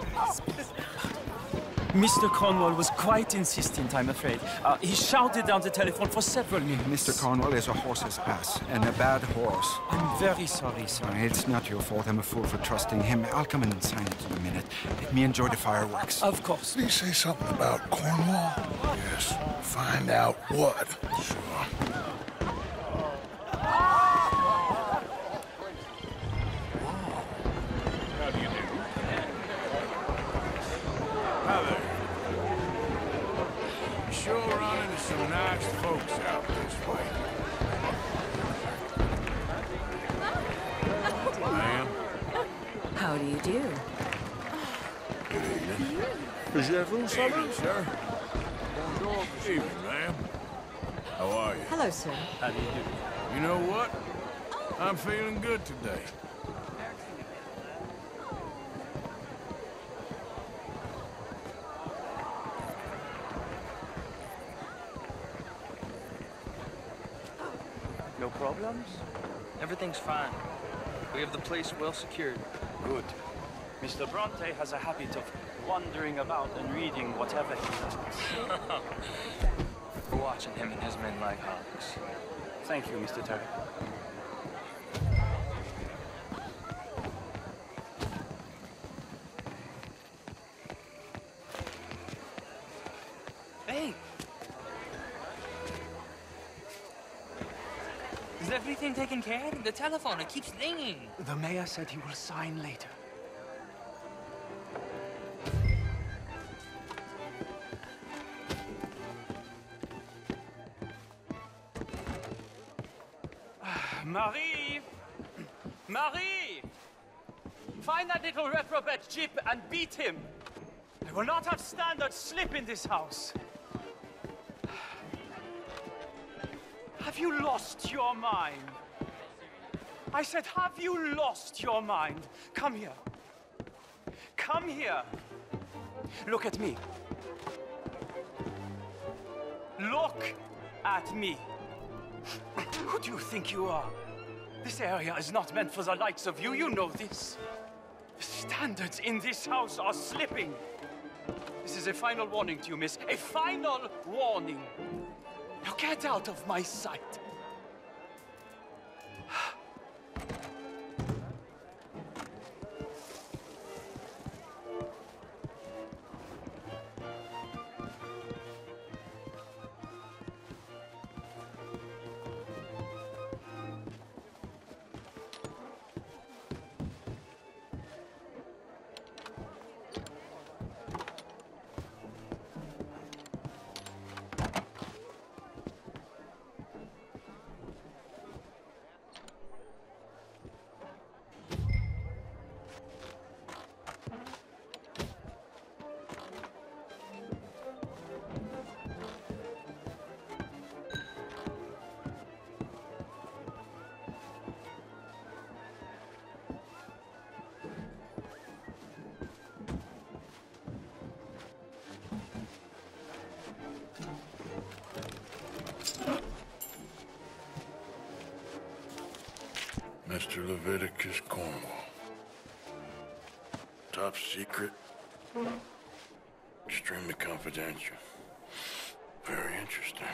Mr. Cornwall was quite insistent, I'm afraid. He shouted down the telephone for several minutes. Mr. Cornwall is a horse's ass, and a bad horse. I'm very sorry, sir. It's not your fault. I'm a fool for trusting him. I'll come in and sign it in a minute. Let me enjoy the fireworks. Of course. Did he say something about Cornwall? Yes. Find out what. Sure. How do you do? Hi there. You sure run into some nice folks out this way. Ma'am. How do you do? Good evening. Is that room, evening, sir? Bonjour. Evening, ma'am. How are you? Hello, sir. How do you do? You know what? I'm feeling good today. No problems? Everything's fine. We have the place well secured. Good. Mr. Bronte has a habit of wandering about and reading whatever he likes. We're watching him and his men like hawks. Thank you, Mr. Terry. Hey! Is everything taken care of? The telephone, it keeps ringing. The mayor said he will sign later. Marie! Marie! Find that little reprobate Jip and beat him. I will not have standard slip in this house. Have you lost your mind? I said, have you lost your mind? Come here. Come here. Look at me. Look at me. Who do you think you are? This area is not meant for the likes of you. You know this. The standards in this house are slipping. This is a final warning to you, miss. A final warning. Now get out of my sight. Mr. Leviticus Cornwall. Top secret. Extremely confidential. Very interesting.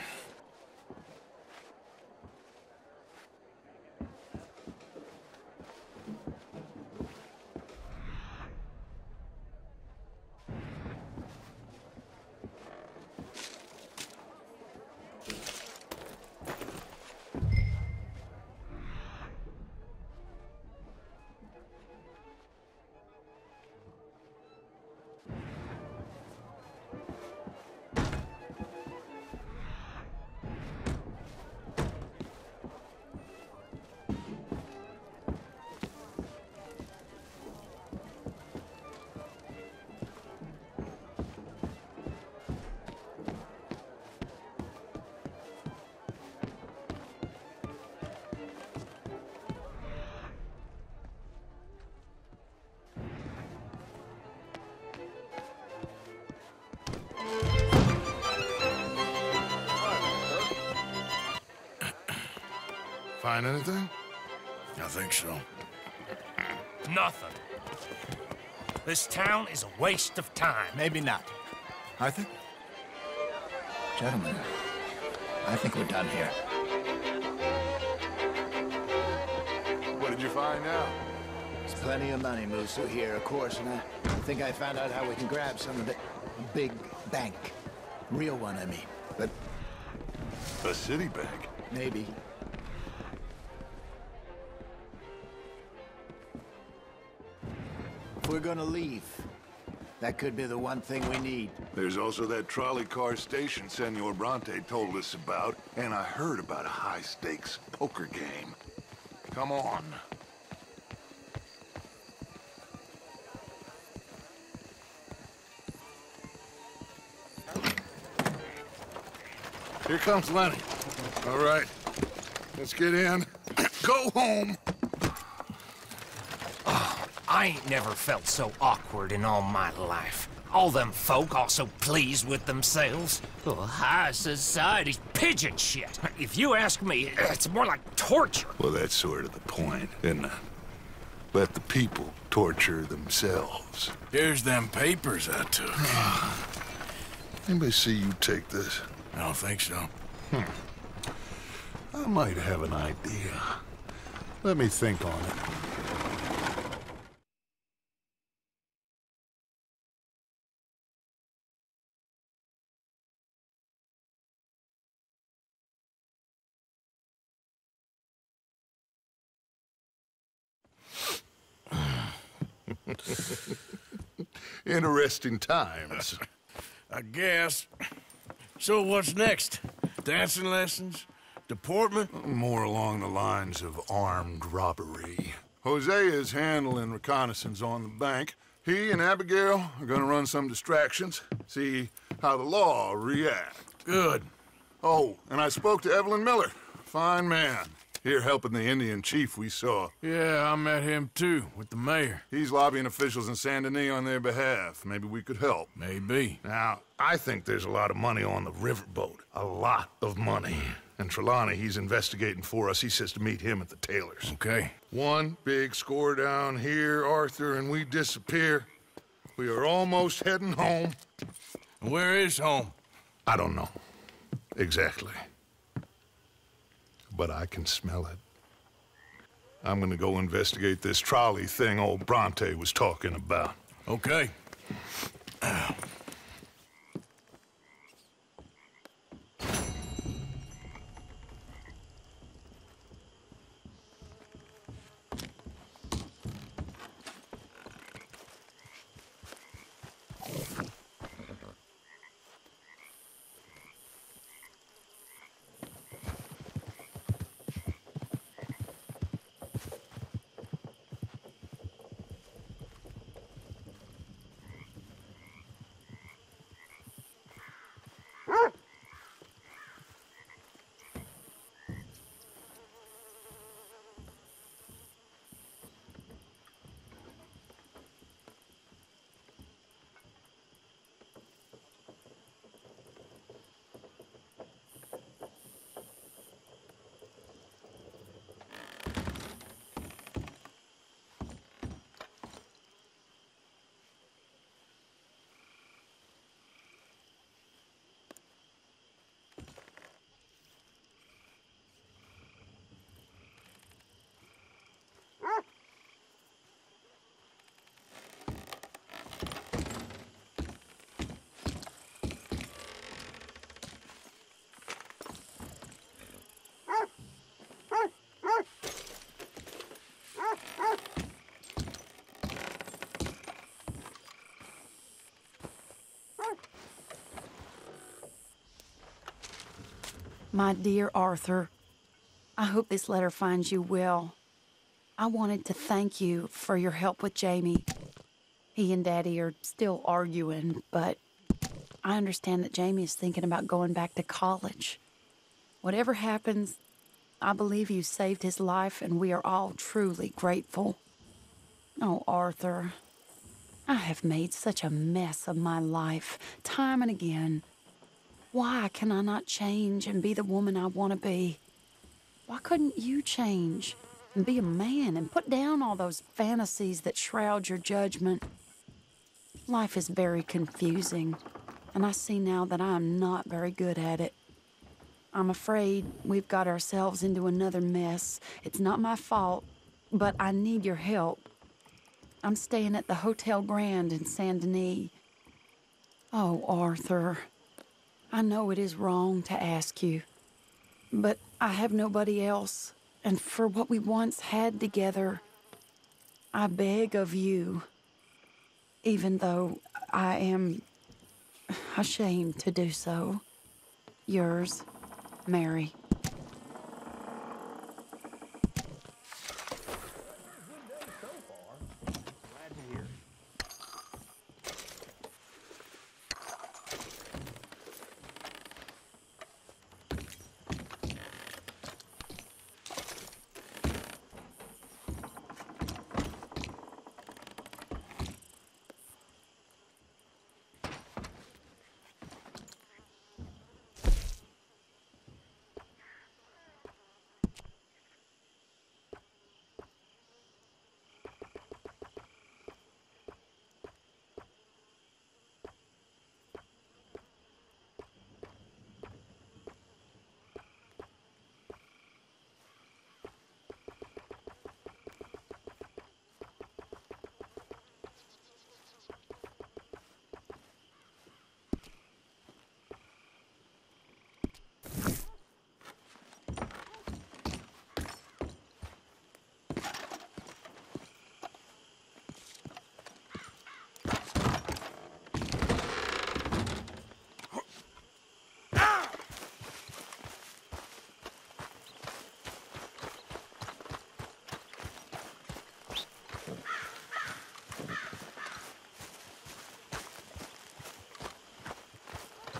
Find anything? I think so. Nothing. This town is a waste of time. Maybe not. Arthur? Gentlemen, I think we're done here. What did you find out? There's plenty of money moves through here, of course, and I think I found out how we can grab some of it. A big bank. Real one, I mean. But... A city bank? Maybe. If we're gonna leave, that could be the one thing we need. There's also that trolley car station Senor Bronte told us about, and I heard about a high-stakes poker game. Come on. Here comes Lenny. All right, let's get in. Go home. I ain't never felt so awkward in all my life. All them folk all so pleased with themselves. Oh, high society's pigeon shit. If you ask me, it's more like torture. Well, that's sort of the point, isn't it? Let the people torture themselves. Here's them papers I took. Anybody see you take this? I don't think so. I might have an idea. Let me think on it. Interesting times. I guess. So what's next? Dancing lessons? Deportment? More along the lines of armed robbery. Hosea is handling reconnaissance on the bank. He and Abigail are gonna run some distractions, see how the law reacts. Good. Oh, and I spoke to Evelyn Miller. Fine man. Here helping the Indian chief we saw. Yeah, I met him too, with the mayor. He's lobbying officials in Saint Denis on their behalf. Maybe we could help. Maybe. Now, I think there's a lot of money on the riverboat. A lot of money. And Trelawney, he's investigating for us. He says to meet him at the Taylor's. Okay. One big score down here, Arthur, and we disappear. We are almost heading home. Where is home? I don't know. Exactly. But I can smell it. I'm gonna go investigate this trolley thing old Bronte was talking about. Okay. My dear Arthur, I hope this letter finds you well. I wanted to thank you for your help with Jamie. He and Daddy are still arguing, but I understand that Jamie is thinking about going back to college. Whatever happens, I believe you saved his life, and we are all truly grateful. Oh, Arthur, I have made such a mess of my life, time and again. Why can I not change and be the woman I want to be? Why couldn't you change and be a man and put down all those fantasies that shroud your judgment? Life is very confusing, and I see now that I am not very good at it. I'm afraid we've got ourselves into another mess. It's not my fault, but I need your help. I'm staying at the Hotel Grand in Saint Denis. Oh, Arthur, I know it is wrong to ask you, but I have nobody else, and for what we once had together, I beg of you, even though I am ashamed to do so. Yours, Mary.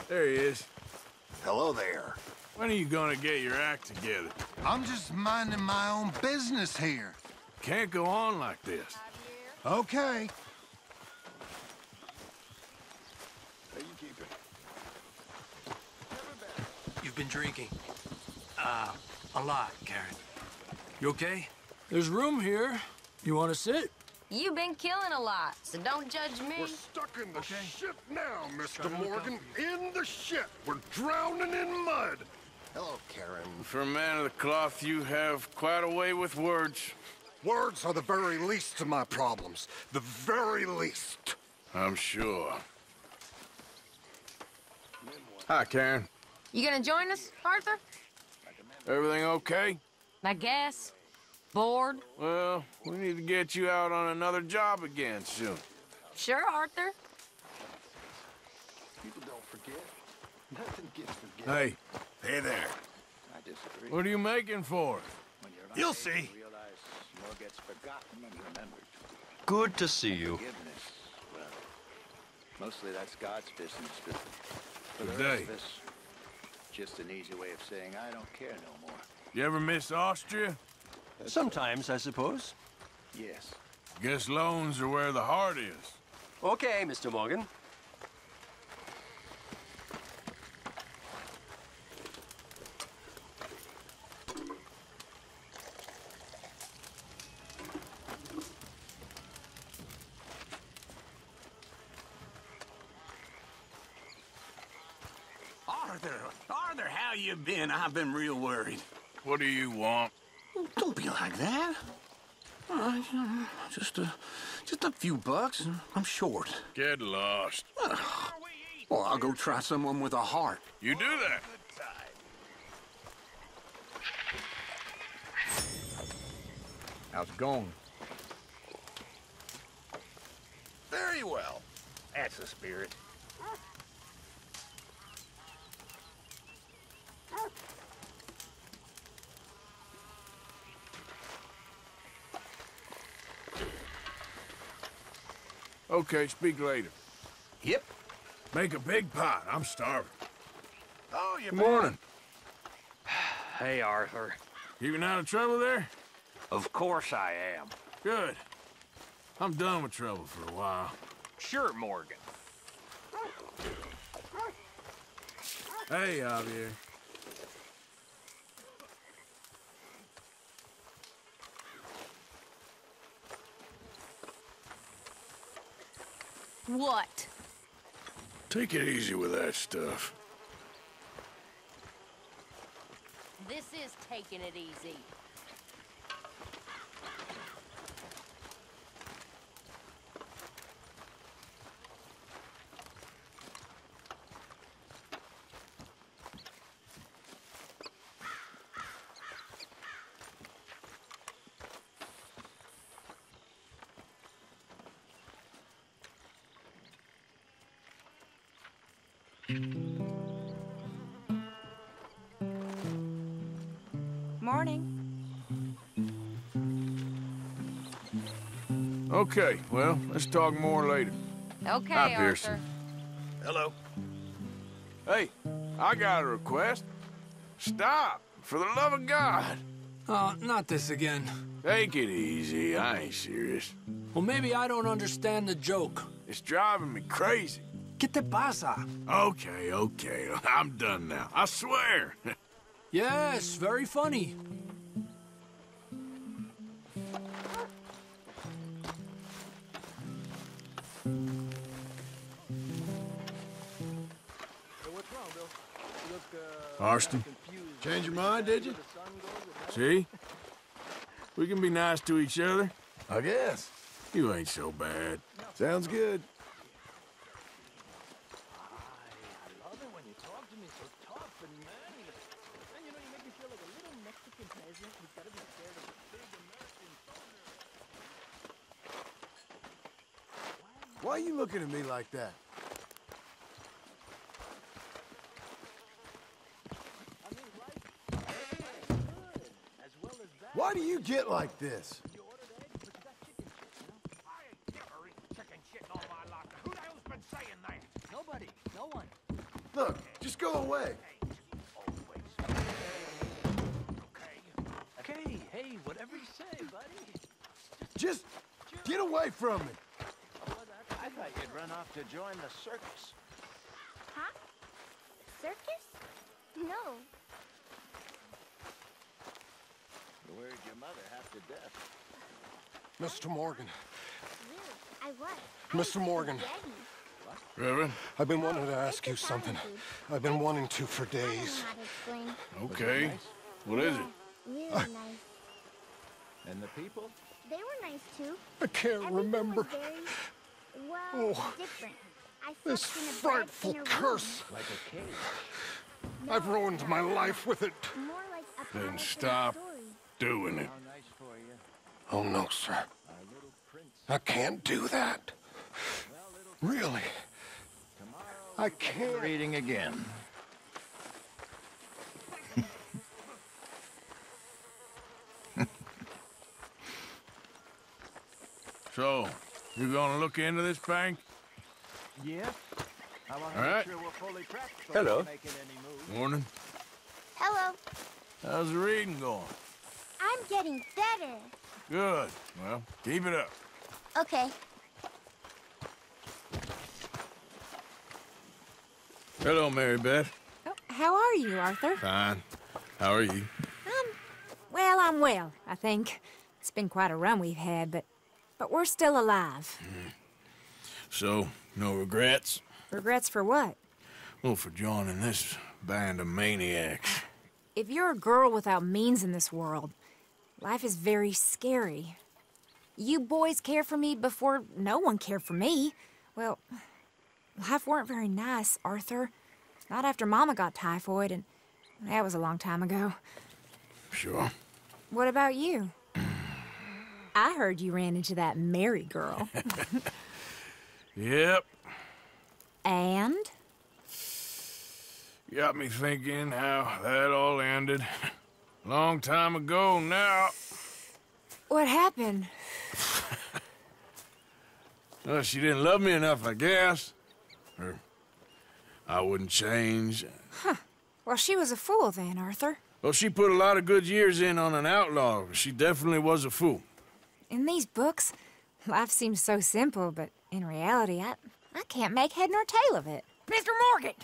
There he is. Hello there. When are you gonna get your act together? I'm just minding my own business here. Can't go on like this. Okay. How you keeping? You've been drinking. A lot, Karen. You okay? There's room here. You want to sit? You've been killing a lot, so don't judge me. We're stuck in the shit now, Mr. Morgan. In the shit. We're drowning in mud. Hello, Karen. For a man of the cloth, you have quite a way with words. Words are the very least of my problems. The very least. I'm sure. Hi, Karen. You gonna join us, Arthur? Everything okay? I guess. Bored? Well, we need to get you out on another job again soon. Sure, Arthur. People don't forget. Nothing gets forgotten. Hey there. I disagree. what are you making for? You'll see. Realize more gets forgotten than remembered. Good to see you. Forgiveness, well, mostly that's God's business, but for Good the rest day. of us, just an easy way of saying I don't care no more. You ever miss Austria? Sometimes, I suppose. Yes. Guess loans are where the heart is. Okay, Mr. Morgan. Arthur, how you been? I've been real worried. What do you want? Don't be like that. Just a few bucks, and I'm short. Get lost. Well, I'll go try someone with a heart. You do that. How's it going? Very well. That's the spirit. Okay, speak later. Yep. Make a big pot. I'm starving. Oh, you Good morning. Hey, Arthur. Keeping out of trouble there? Of course I am. Good. I'm done with trouble for a while. Sure, Morgan. Hey, Javier. What? Take it easy with that stuff. This is taking it easy. Morning. Okay, well, let's talk more later. Okay, Hi, Pearson. Arthur. Hello. Hey, I got a request. Stop, for the love of God. Oh, not this again. Take it easy, I ain't serious. Well, maybe I don't understand the joke. It's driving me crazy. ¿Qué te pasa? Okay, I'm done now, I swear. Yes, very funny. Marston? Change your mind, did you? See? We can be nice to each other. I guess. You ain't so bad. Sounds good. Why are you looking at me like that? Why do you get like this? Nobody. No one. Look, just go away. Okay, hey, whatever you say, buddy. Just get away from me. I thought you'd run off to join the circus. Huh? Circus? No. You worried your mother half to death. Mr. Morgan. I was. Mr. Morgan. Reverend? I've been wanting to ask you something. I've been wanting to for days. Okay. What is it? Really nice. And the people? They were nice too. I can't remember. Was very, well, Oh, different. I this slept in a frightful bed in a curse. room. Like a cage. I've ruined my life with it. More like a Then palace stop story. doing it. How nice for you. Oh, no, sir. Our little prince. I can't do that. Really. I can't. Reading again. So, you gonna look into this bank? Yeah. I want All right. to make sure we're fully prepped before Hello. making any moves. Morning. Hello. How's the reading going? I'm getting better. Good. Well, keep it up. Okay. Hello, Mary Beth. Oh, how are you, Arthur? Fine. How are you? Well, I'm well, I think. It's been quite a run we've had, but we're still alive. So, no regrets? Regrets for what? Well, for joining this band of maniacs. If you're a girl without means in this world, life is very scary. You boys cared for me before no one cared for me. Well, life weren't very nice, Arthur. Not after Mama got typhoid, and that was a long time ago. Sure. What about you? I heard you ran into that Mary girl. Yep. And? Got me thinking how that all ended. Long time ago now. What happened? Well, she didn't love me enough, I guess. Or I wouldn't change. Huh. Well, she was a fool then, Arthur. Well, she put a lot of good years in on an outlaw. She definitely was a fool. In these books, life seems so simple, but in reality, I can't make head nor tail of it. Mr. Morgan!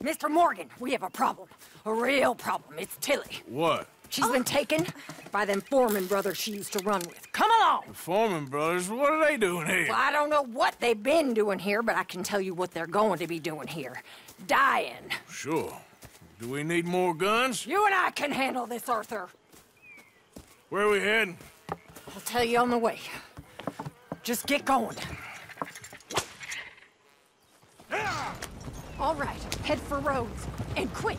Mr. Morgan, we have a problem. A real problem. It's Tilly. What? She's been taken by them Foreman brothers she used to run with. Come along! The Foreman brothers, what are they doing here? Well, I don't know what they've been doing here, but I can tell you what they're going to be doing here. Dying. Sure. Do we need more guns? You and I can handle this, Arthur. Where are we heading? I'll tell you on the way. Just get going. All right, head for Rhodes. And quick.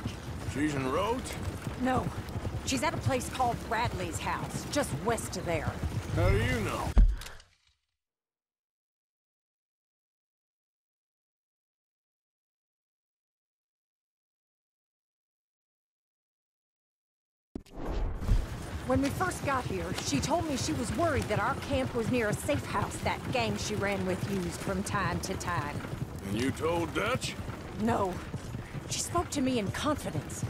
She's in Rhodes? No. She's at a place called Bradley's house, just west of there. How do you know? When we first got here, she told me she was worried that our camp was near a safe house that gang she ran with used from time to time. And you told Dutch? No. She spoke to me in confidence.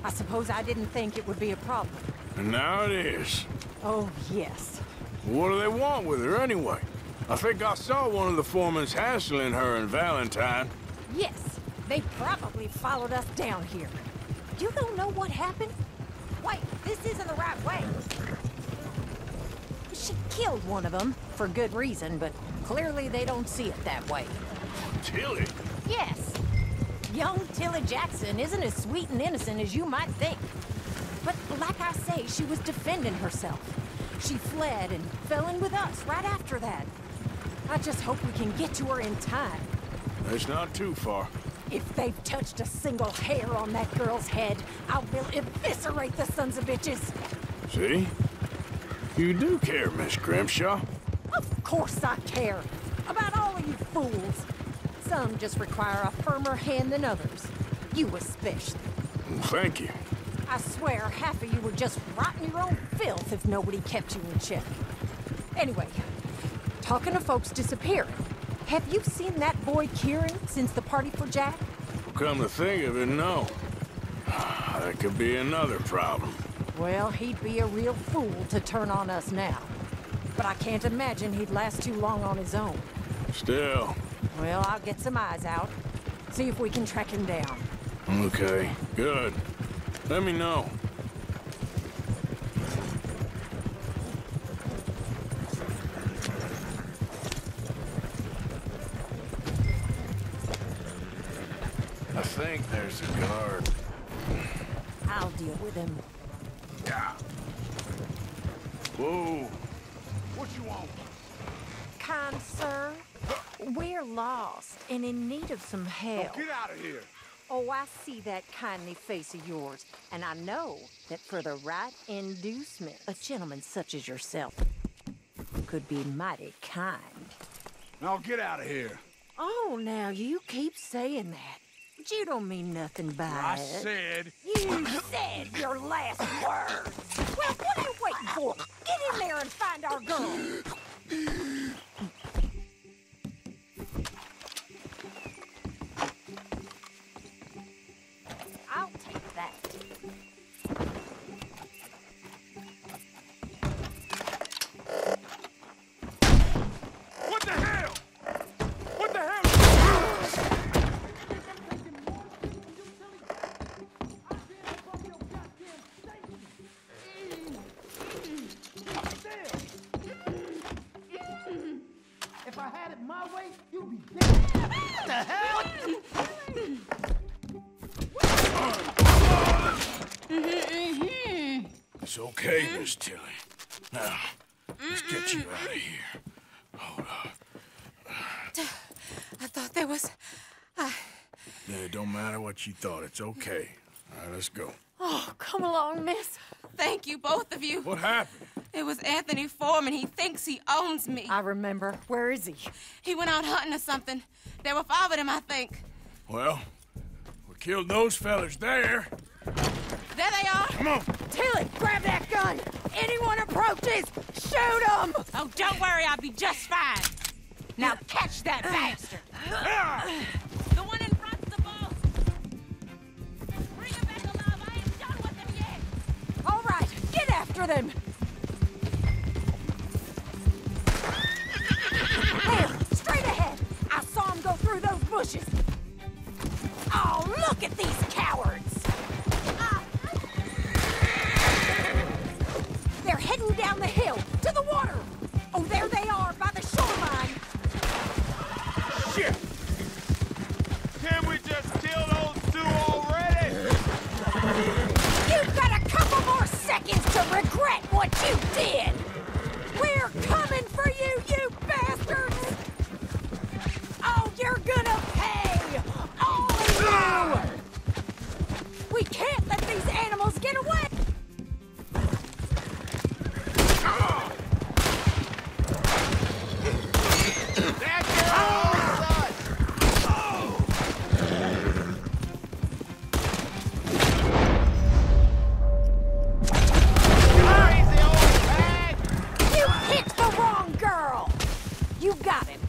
I suppose I didn't think it would be a problem. And now it is. Oh, yes. What do they want with her anyway? I think I saw one of the foremans hassling her and Valentine. Yes. They probably followed us down here. You don't know what happened? Wait, this isn't the right way. She killed one of them, for good reason, but clearly they don't see it that way. Tilly? Yes. Young Tilly Jackson isn't as sweet and innocent as you might think. But like I say, she was defending herself. She fled and fell in with us right after that. I just hope we can get to her in time. That's not too far. If they've touched a single hair on that girl's head, I will eviscerate the sons of bitches. See? You do care, Miss Grimshaw. Of course I care. About all of you fools. Some just require a firmer hand than others. You especially. Thank you. I swear half of you would just rot in your own filth if nobody kept you in check. Anyway, talking of folks disappearing, have you seen that boy Kieran since the party for Jack? Come to think of it, no. That could be another problem. Well, he'd be a real fool to turn on us now. But I can't imagine he'd last too long on his own. Still. Well, I'll get some eyes out. See if we can track him down. Okay, good. Let me know. I think there's a guard. I'll deal with him. Yeah. Whoa. What you want? Kind sir, we're lost and in need of some help. Get out of here. Oh, I see that kindly face of yours, and I know that for the right inducement, a gentleman such as yourself could be mighty kind. Now get out of here. Oh, now you keep saying that. But you don't mean nothing by I it. said... You said your last words. Well, what are you waiting for? Get in there and find our girl. I'll take that. What the hell? What the hell? If I had it my way, you'd be dead. What the hell? It's okay, Miss Tilly. Now, let's get you out of here. Hold up. I thought there was... It don't matter what you thought. It's okay. All right, let's go. Oh, come along, miss. Thank you, both of you. What happened? It was Anthony Foreman. He thinks he owns me. I remember. Where is he? He went out hunting or something. There were 5 of them, I think. Well, we killed those fellas there. There they are. Come on. Tilly, grab that gun. Anyone approaches, shoot them. Oh, don't worry. I'll be just fine. Now catch that bastard. The one in front's the boss. Bring him back alive. I ain't done with him yet. All right, get after them. There, straight ahead. I saw him go through those bushes. Oh, look at these cowards. what you did! We're coming for you, you bastards! Oh, you're gonna pay! All of you! We can't let these animals get away! You picked the wrong girl! You got him.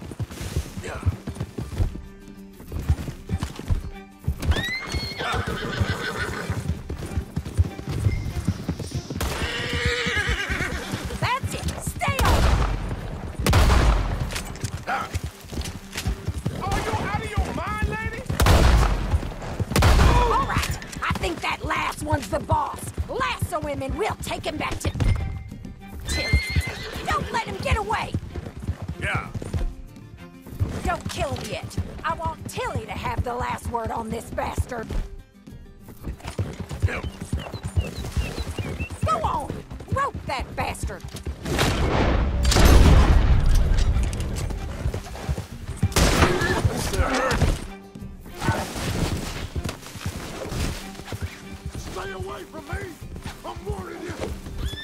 That's it! Stay on! Are you out of your mind, lady? All right, I think that last one's the boss. Lasso him and we'll take him back to Tilly. Don't let him get away. Yeah. Don't kill him yet. I want Tilly to have the last word on this bastard. Go on, rope that bastard. Stay away from me! I'm warning you!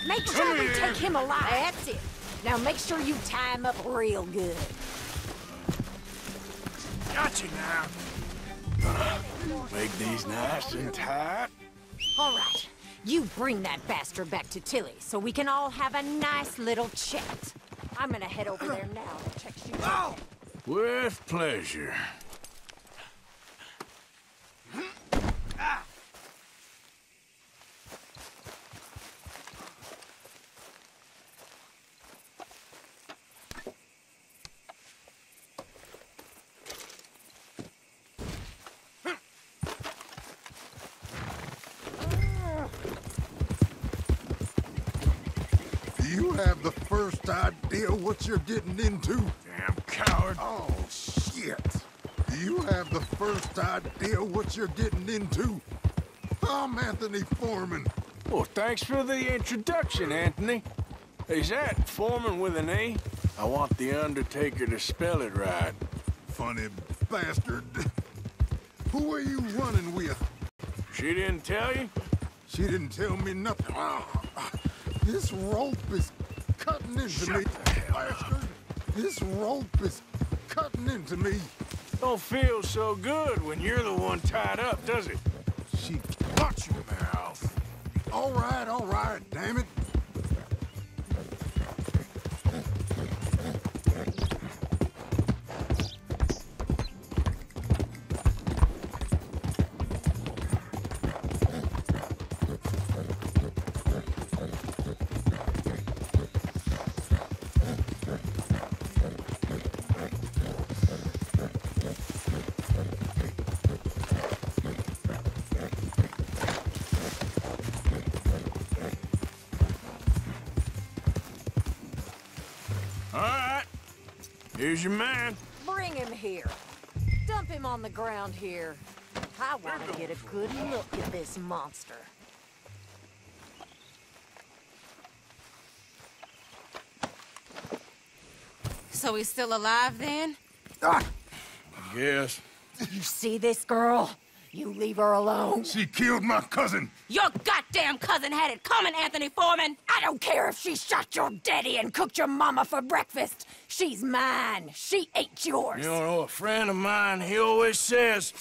Make sure we take him alive. That's it. Now make sure you tie him up real good. Got you now. Make these nice and tight. All right, you bring that bastard back to Tilly so we can all have a nice little chat. I'm gonna head over there now to check you out. With pleasure. You have the first idea what you're getting into? Damn coward. Oh, shit. You have the first idea what you're getting into? I'm Anthony Foreman. Well, thanks for the introduction, Anthony. Is that Foreman with an A? I want the Undertaker to spell it right. Funny bastard. Who are you running with? She didn't tell you? She didn't tell me nothing. This rope is cutting into me, bastard. This rope is cutting into me. Don't feel so good when you're the one tied up, does it? She got your mouth. All right, damn it. All right. Here's your man. Bring him here. Dump him on the ground here. I want to get a good look at this monster. So he's still alive then? I guess. You see this girl? You leave her alone. She killed my cousin. Your goddamn cousin had it coming, Anthony Foreman! I don't care if she shot your daddy and cooked your mama for breakfast. She's mine. She ain't yours. You know, a friend of mine, he always says,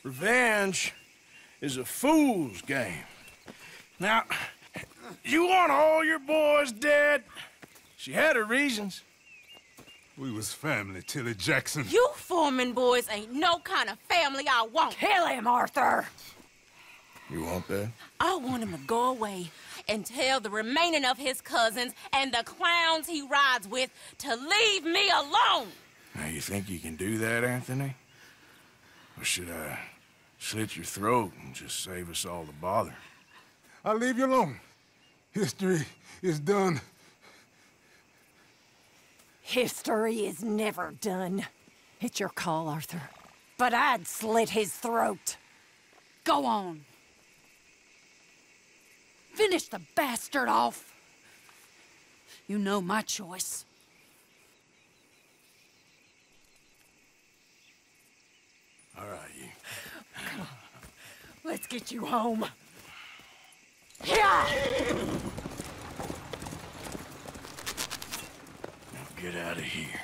revenge is a fool's game. Now, you want all your boys dead? She had her reasons. We was family, Tilly Jackson. You Foreman boys ain't no kind of family I want. Kill him, Arthur! You want that? I want him to go away and tell the remaining of his cousins and the clowns he rides with to leave me alone. Now, you think you can do that, Anthony? Or should I slit your throat and just save us all the bother? I'll leave you alone. History is done. History is never done. It's your call, Arthur. But I'd slit his throat. Go on. Finish the bastard off. You know my choice. All right, you. Come on. Let's get you home. Yeah! Now get out of here.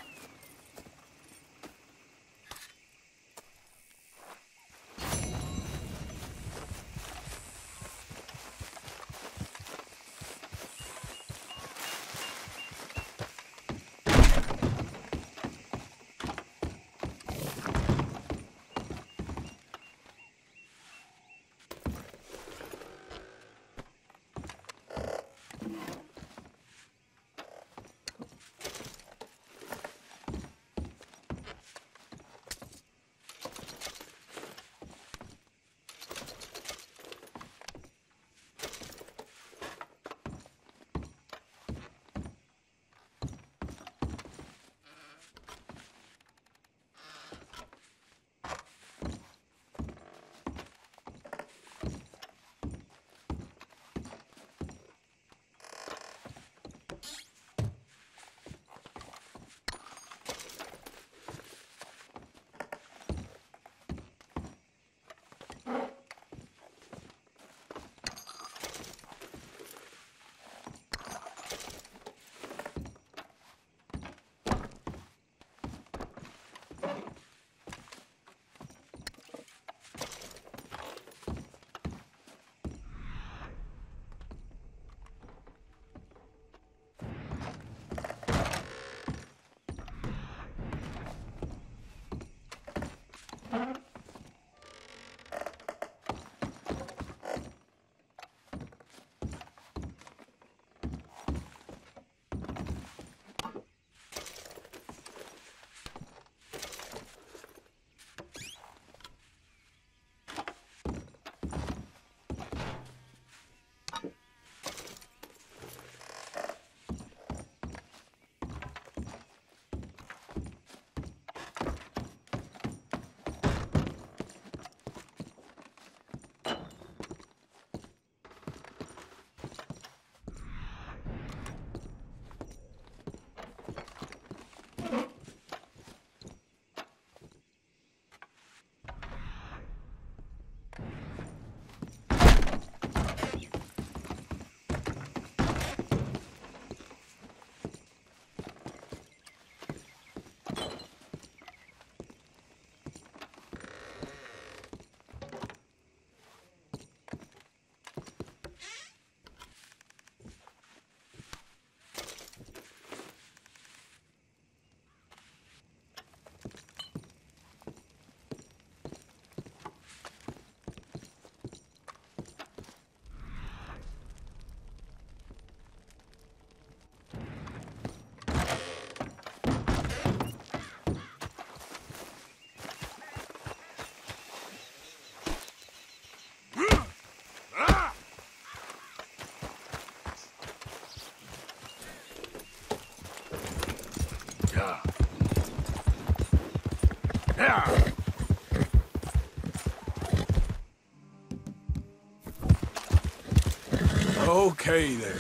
Okay there.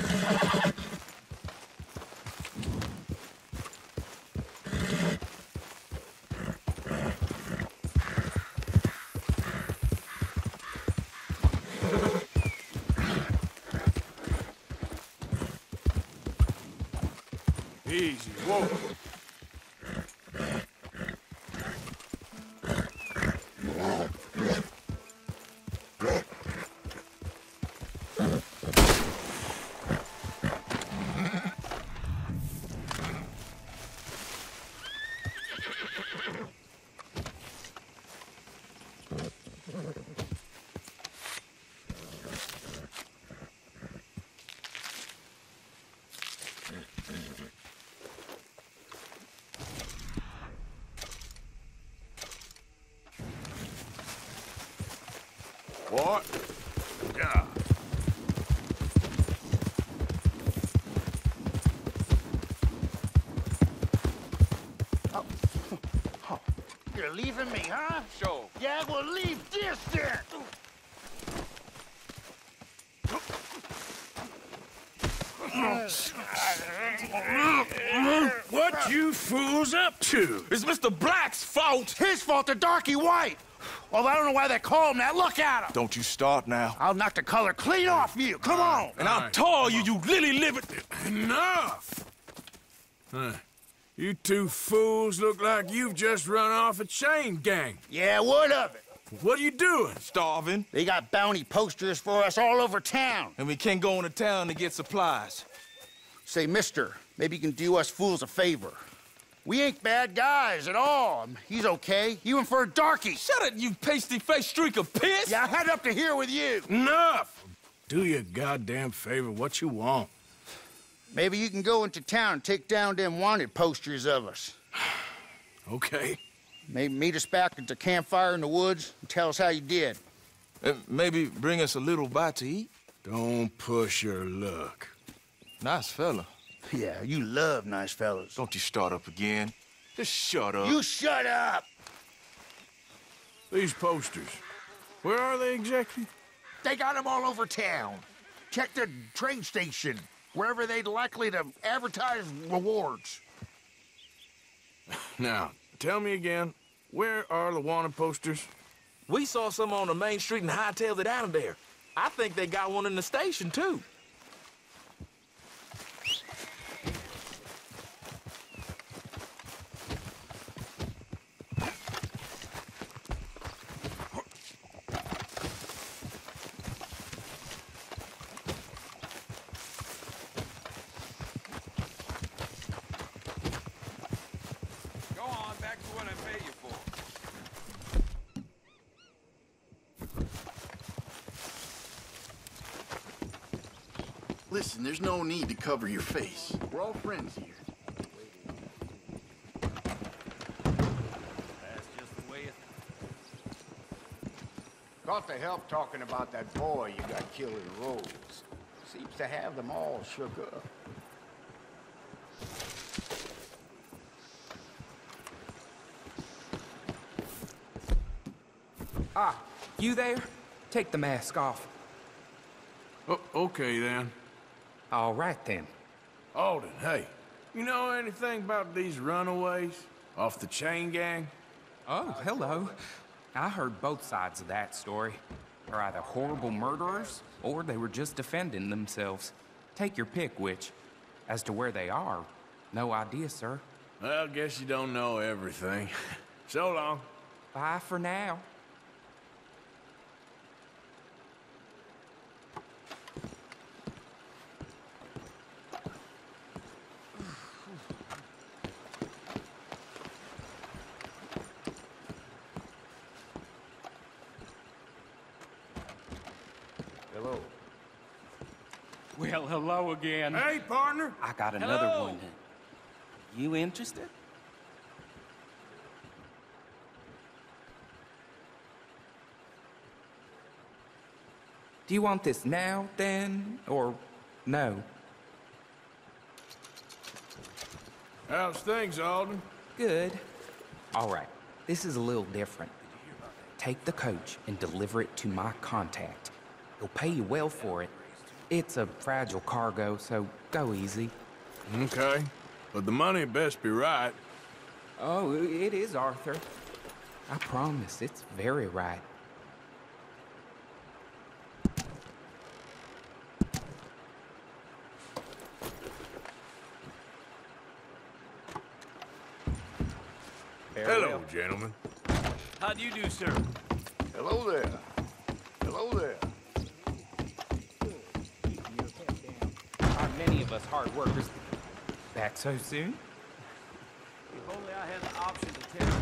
Easy, whoa. What? Yeah. Oh, you're leaving me, huh? Sure. Yeah, well, leave this then. fools up to? It's Mr. Black's fault. His fault, the darky white. Well, I don't know why they call him that. Look at him. Don't you start now. I'll knock the color clean off you. Come on. And I'll tell you, you lily-livered... Enough! Huh. You two fools look like you've just run off a chain gang. Yeah, what of it? What are you doing? Starving. They got bounty posters for us all over town. And we can't go into town to get supplies. Say, mister, maybe you can do us fools a favor. We ain't bad guys at all. He's okay. You and for a darky. Shut it, you pasty-faced streak of piss! Yeah, I had up to here with you. Enough! Do you a goddamn favor what you want. Maybe you can go into town and take down them wanted posters of us. Okay. Maybe meet us back at the campfire in the woods and tell us how you did. Maybe bring us a little bite to eat? Don't push your luck. Nice fella. Yeah, you love nice fellas. Don't you start up again. Just shut up. You shut up! These posters, where are they exactly? They got them all over town. Check the train station, wherever they'd likely to advertise rewards. Now, tell me again, where are the wanted posters? We saw some on the main street and hightailed it down there. I think they got one in the station, too. Listen, there's no need to cover your face. We're all friends here. That's just the way it... Got the help talking about that boy you got killed in the roads. Seems to have them all shook up. Ah, you there? Take the mask off. Oh, okay, then. All right, then. Alden, hey, you know anything about these runaways off the chain gang? Oh, hello. I heard both sides of that story. They're either horrible murderers, or they were just defending themselves. Take your pick, which. As to where they are, no idea, sir. Well, guess you don't know everything. So long. Bye for now. Hello. Well, hello again. Hey, partner. I got another Hello. one. You interested? Do you want this now, then, or no? How's things, Alden? Good. All right, this is a little different. Take the coach and deliver it to my contact. He'll pay you well for it. It's a fragile cargo, so go easy. Okay, but the money best be right. Oh, it is, Arthur. I promise, it's very right. Hello, gentlemen. How do you do, sir? Hello there. Hello there. Aren't many of us hard workers back so soon? If only I had the option to tell you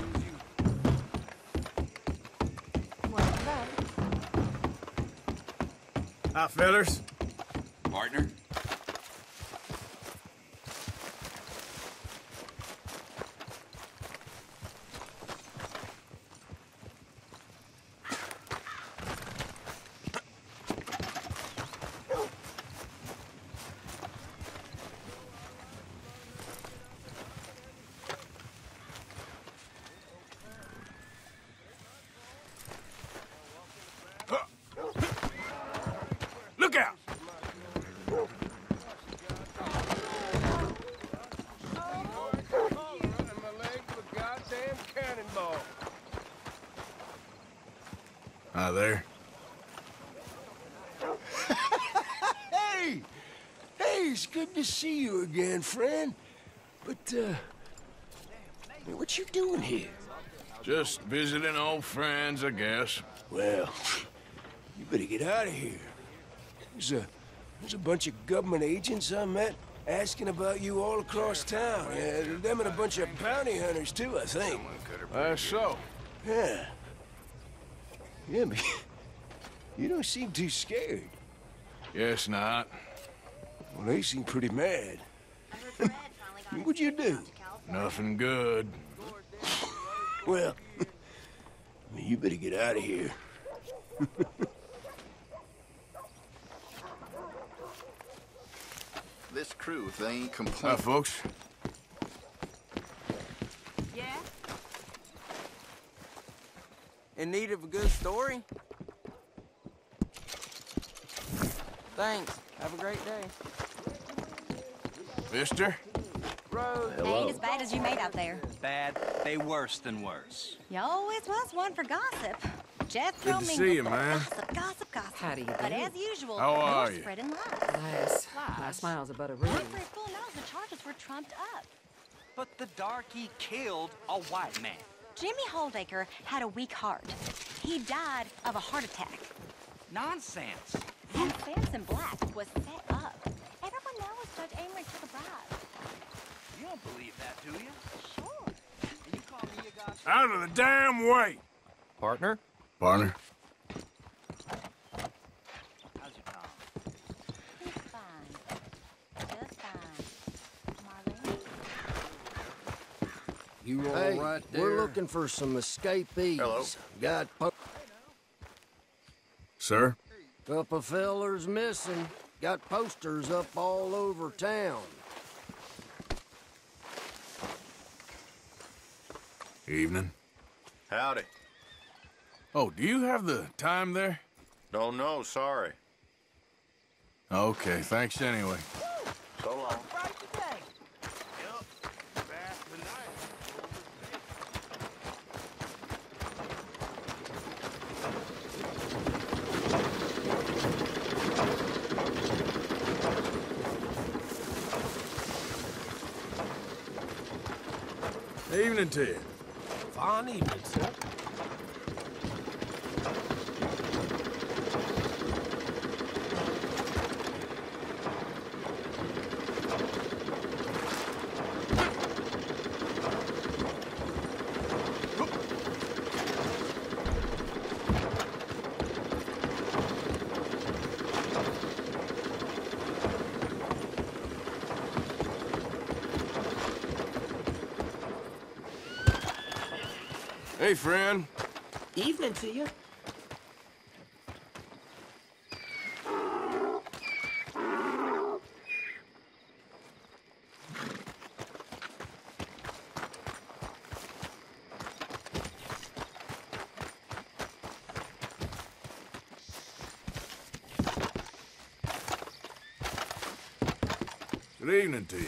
Hi, fellas. Partner? Look out! Hi there. Hey! Hey, it's good to see you again, friend. But, what you doing here? Just visiting old friends, I guess. Well, you better get out of here. There's a bunch of government agents I met asking about you all across town. Yeah, them and a bunch of bounty hunters, too, I think. That's so. Yeah. Yeah, but you don't seem too scared. Guess not. Well, they seem pretty mad. What'd you do? Nothing good. Well, you better get out of here. This crew, if they ain't complete. Hi, folks. Yeah? In need of a good story? Thanks. Have a great day. Mister? Rose. Ain't as bad as you made out there. Bad? They worse than worse. You always was one for gossip. Jethro Good to see you, man. Gossip. How do you do? But as usual, How are you're you? spreading lies. Nice. Nice miles about a ring. Every fool knows the charges were trumped up. But the darky killed a white man. Jimmy Holdacre had a weak heart. He died of a heart attack. Nonsense. And Samson Black was set up. Everyone knows Judge Amory took a bribe. You don't believe that, do you? Sure. And you call me a gossip? Out of the damn way! Partner? Partner? How's your Tom? He's fine. Just fine. Marlene? You all Hey, right there? we're looking for some escapees. Hello. Got Sir? couple fellers missing. Got posters up all over town. Evening. Howdy. Oh, do you have the time there? Don't know, sorry. Okay, thanks anyway. So long. Evening to you. Fine evening, sir. Hey, friend. Evening to you. Good evening to you.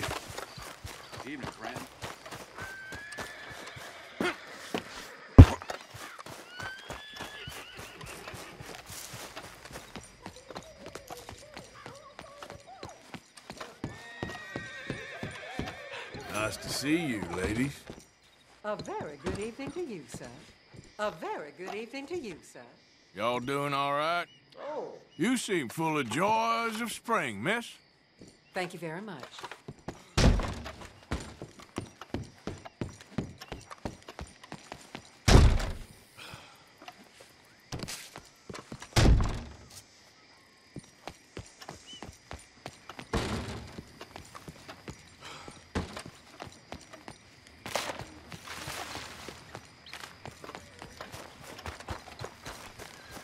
Evening, friend. Nice to see you, ladies. A very good evening to you, sir. A very good evening to you, sir. Y'all doing all right? Oh. You seem full of joys of spring, miss. Thank you very much.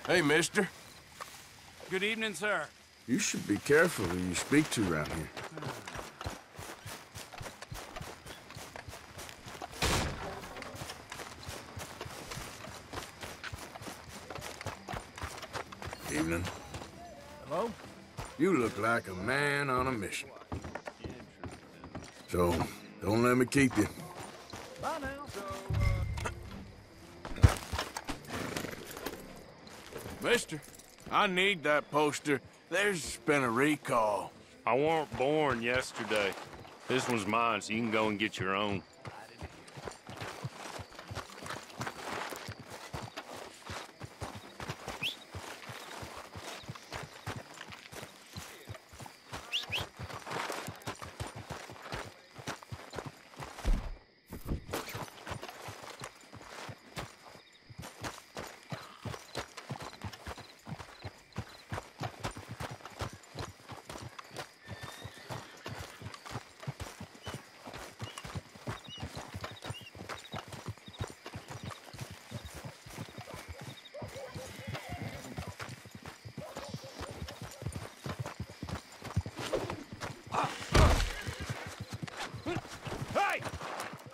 Hey, mister. Good evening, sir. You should be careful who you speak to around here. Evening. Hello? You look like a man on a mission. So, don't let me keep you. Bye now. Mister, I need that poster. There's been a recall. I weren't born yesterday. This one's mine, so you can go and get your own.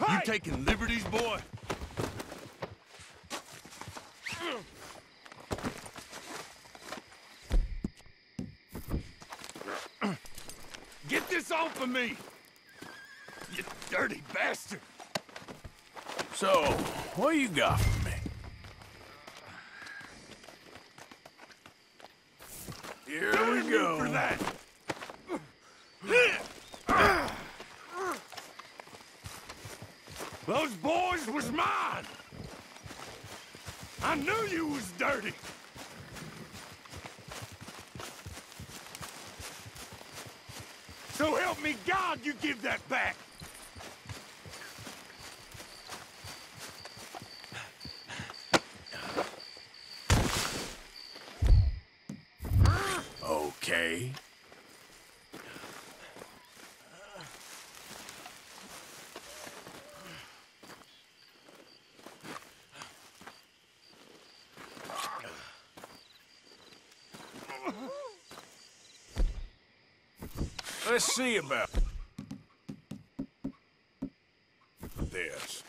You taking liberties, boy? Get this off of me! You dirty bastard! So, what you got for me? Here we go. For that. Those boys was mine! I knew you was dirty! So help me God, you give that back! Okay. Let's see about this.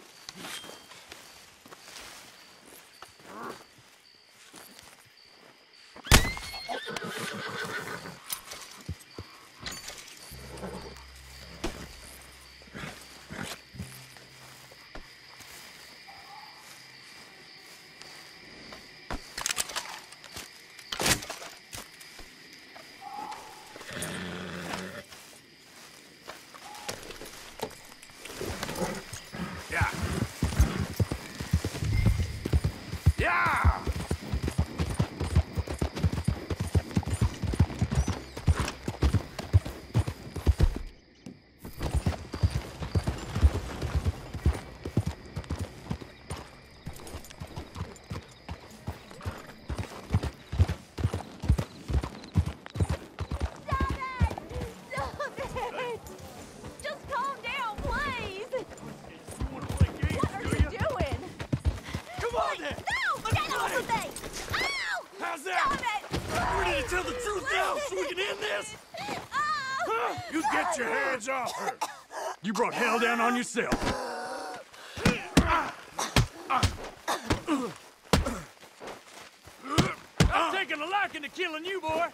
You get your hands off her! You brought hell down on yourself! I'm taking a liking to killing you, boy!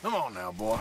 Come on now, boy.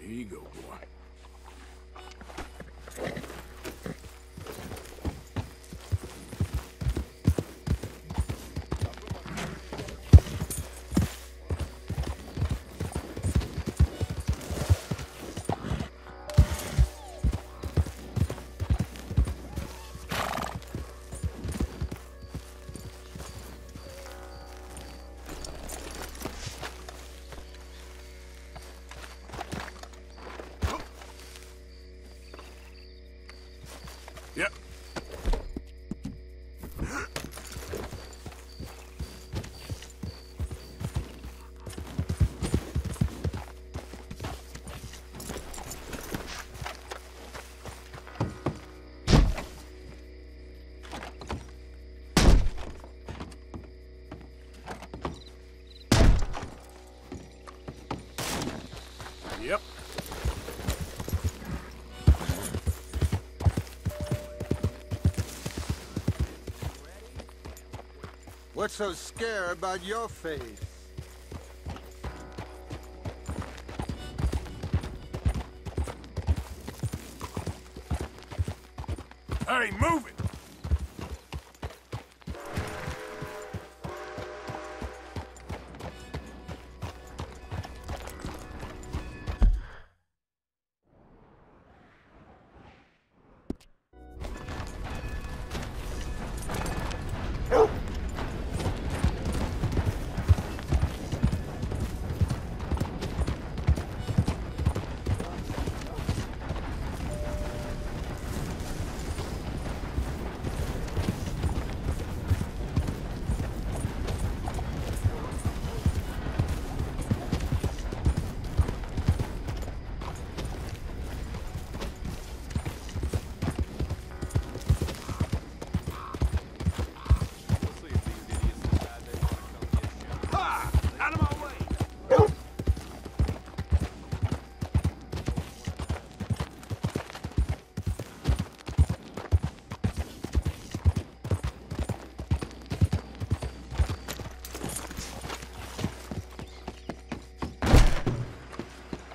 Here you go, boy. Yep. Yep. What's so scary about your face? Hey, move it!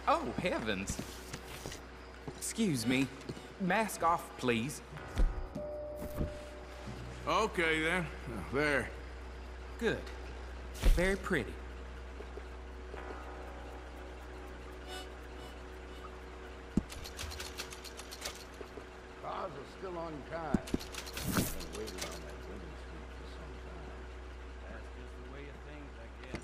Oh, heavens. Excuse me. Mask off, please. Okay, then. There. Good. Very pretty. Cars are still unkind. I've been waiting on that women's street for some time. That's just the way of things, I guess.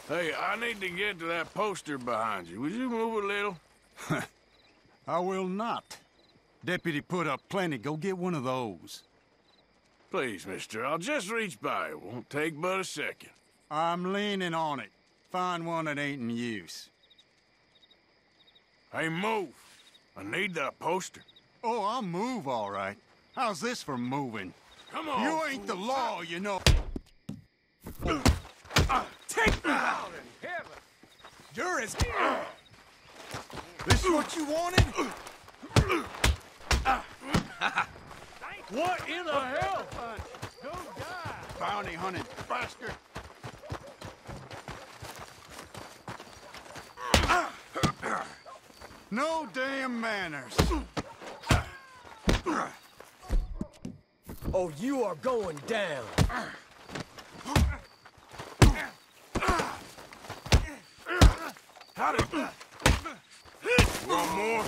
Hey, I need to get to that poster behind you. Would you move a little? I will not. Deputy put up plenty. Go get one of those. Please, mister, I'll just reach by. It won't take but a second. I'm leaning on it. Find one that ain't in use. Hey, move. I need that poster. Oh, I'll move, all right. How's this for moving? Come on. You ain't the law, you know. Take me out! Heaven! You're as... This what you wanted? What in the hell? Go die! Bounty hunting bastard! No damn manners! Oh, you are going down. Howdy. One more.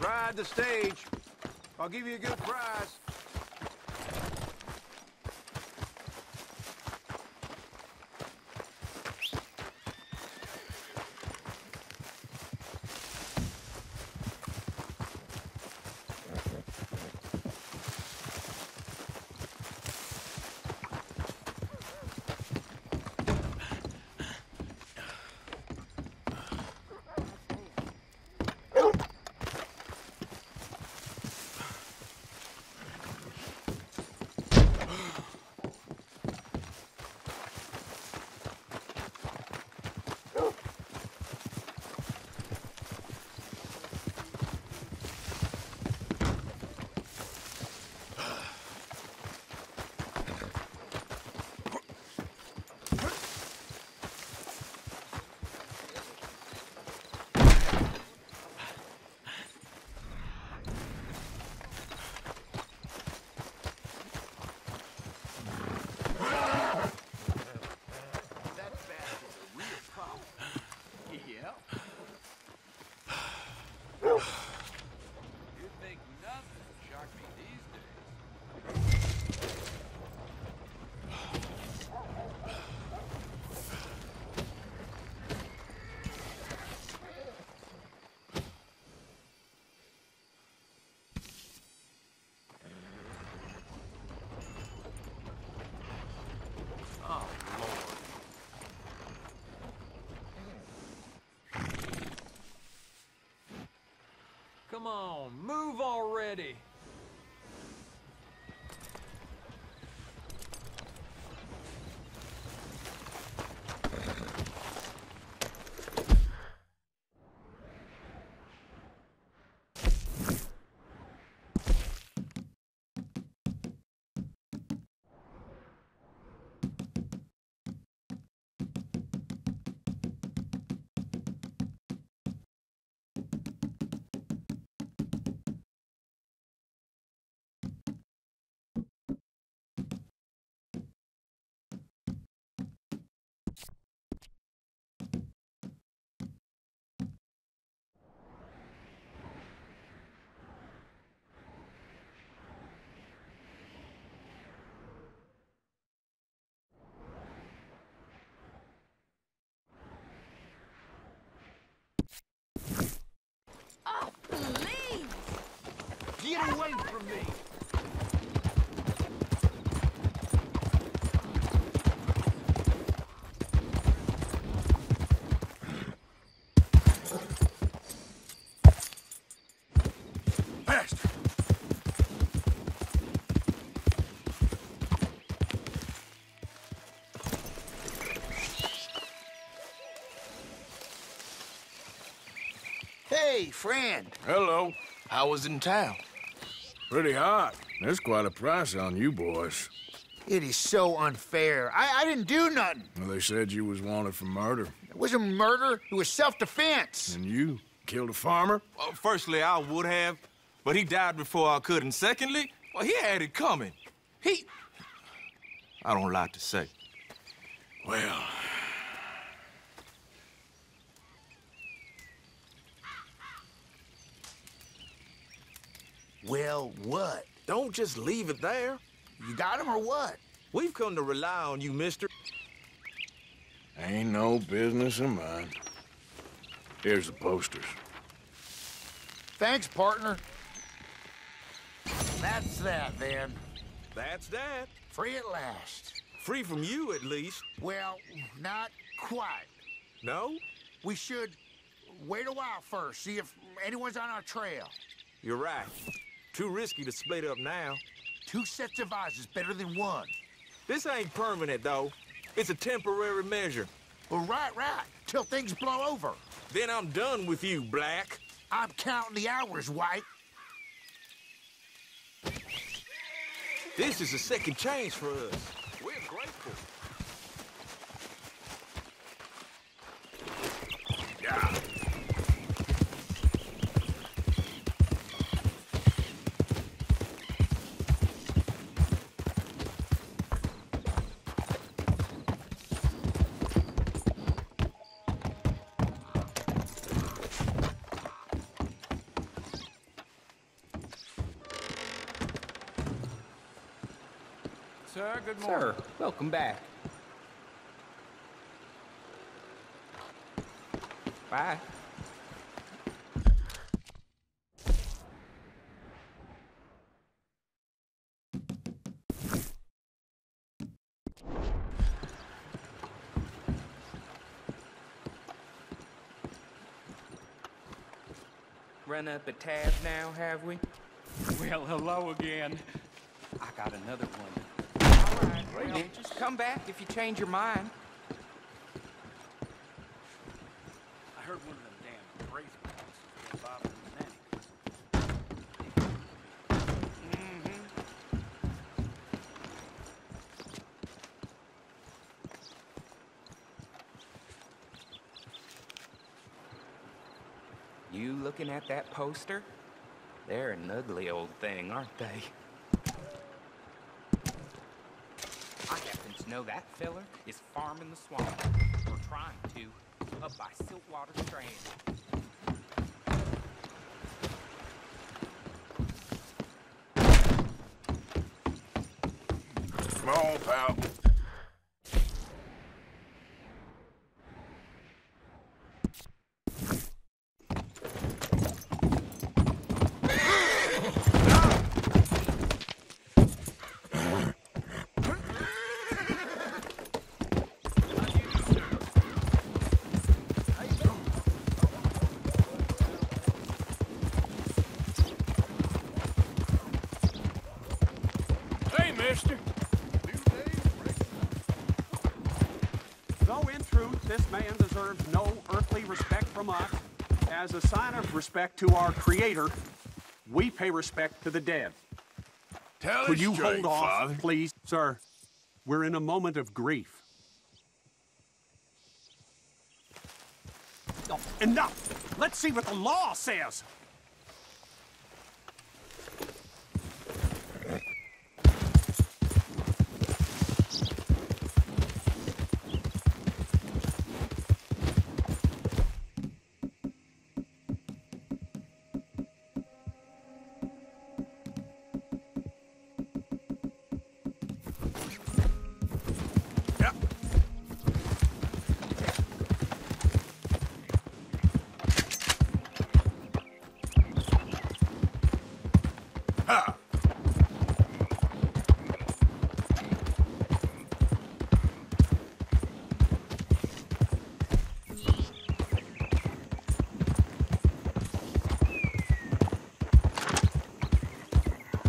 Ride the stage. I'll give you a good price. Come on, move already. Get away from me! Faster! Hey, friend. Hello. How was it in town? Pretty hot. There's quite a price on you boys. It is so unfair. I didn't do nothing. Well, they said you was wanted for murder. It wasn't murder. It was self-defense. And you killed a farmer? Well, firstly, I would have, but he died before I could. And secondly, well, he had it coming. I don't like to say. Well... Well, what? Don't just leave it there. You got him or what? We've come to rely on you, mister. Ain't no business of mine. Here's the posters. Thanks, partner. That's that, then. That's that. Free at last. Free from you, at least. Well, not quite. No? We should wait a while first, see if anyone's on our trail. You're right. Too risky to split up now. 2 sets of eyes is better than 1. This ain't permanent, though. It's a temporary measure. Well, right. Till things blow over. Then I'm done with you, Black. I'm counting the hours, White. This is a second chance for us. We're grateful. Yeah. sir. Good morning. Sir, welcome back. Bye. Run up a tab now, have we? Well, hello again. I got another one. All right, well, just come back if you change your mind. I heard one of them damn crazy ones was bothering the nanny. You looking at that poster? They're an ugly old thing, aren't they? I happen to know that fella is farming the swamp, or trying to, up by Siltwater Strand. Come on, pal. This man deserves no earthly respect from us. As a sign of respect to our Creator, we pay respect to the dead. Could you hold off, Father? Please, sir? We're in a moment of grief. Oh, enough! Let's see what the law says!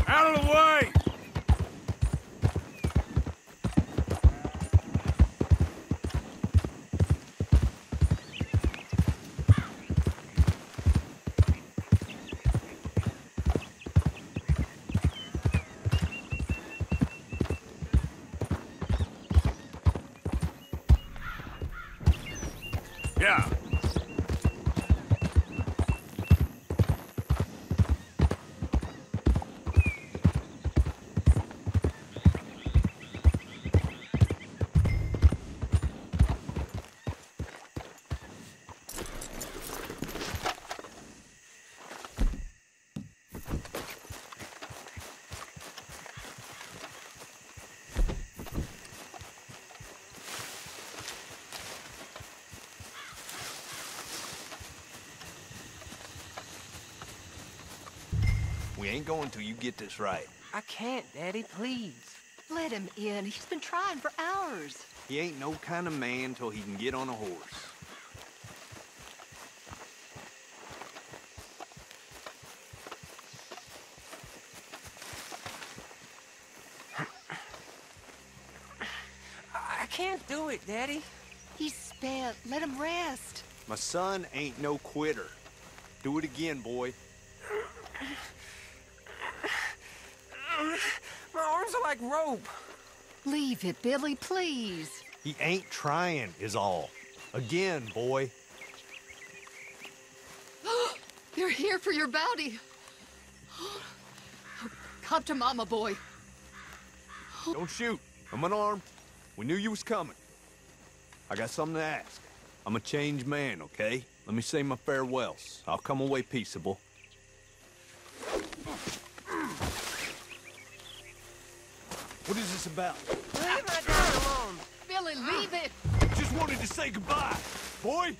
Out of the way! Yeah. We ain't going till you get this right. I can't, Daddy, please. Let him in. He's been trying for hours. He ain't no kind of man till he can get on a horse. I can't do it, Daddy. He's spent. Let him rest. My son ain't no quitter. Do it again, boy. My arms are like rope. Leave it, Billy, please. He ain't trying, is all. Again, boy. They're here for your bounty. Come to Mama, boy. Don't shoot. I'm unarmed. We knew you was coming. I got something to ask. I'm a changed man, okay? Let me say my farewells. I'll come away peaceable. What is this about? Leave that guy alone. Billy, leave it. Just wanted to say goodbye. Boy,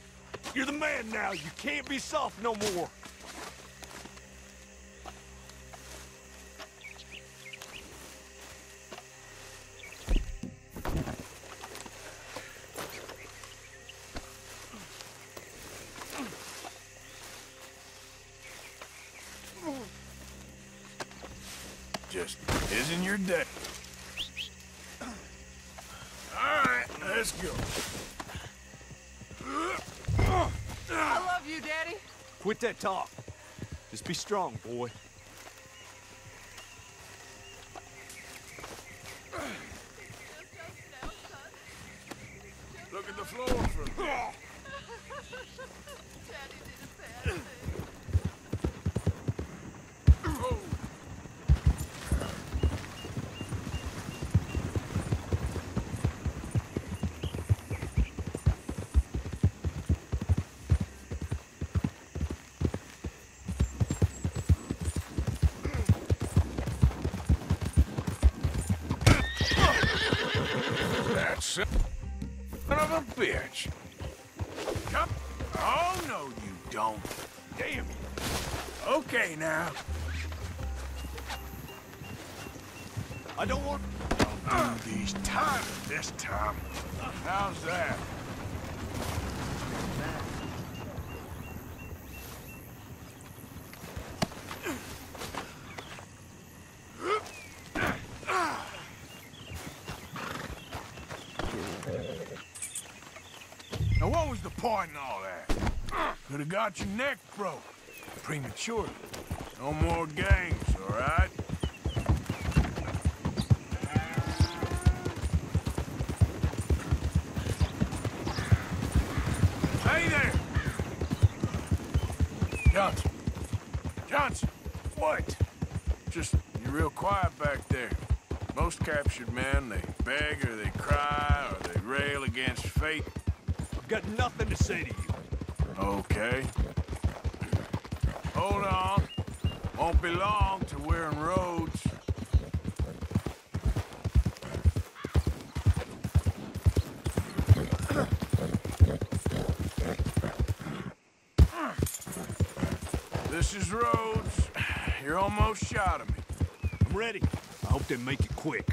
you're the man now. You can't be soft no more. Just isn't your day. All right, let's go. I love you, Daddy. Quit that talk. Just be strong, boy. Look at the floor for a minute. That son of a bitch. Come. Oh, no, you don't. Damn you. Okay, now. I don't want... Don't do these times this time. How's that? Now, what was the point in all that? Could have got your neck broke. Prematurely. No more games, all right? Hey there! Johnson. Johnson! What? Just, you're real quiet back there. Most captured men, they beg or they cry or they rail against fate. I've got nothing to say to you. Okay. Hold on. Won't be long till we're in Rhodes. This is Rhodes. You're almost shot of me. I'm ready. I hope they make it quick.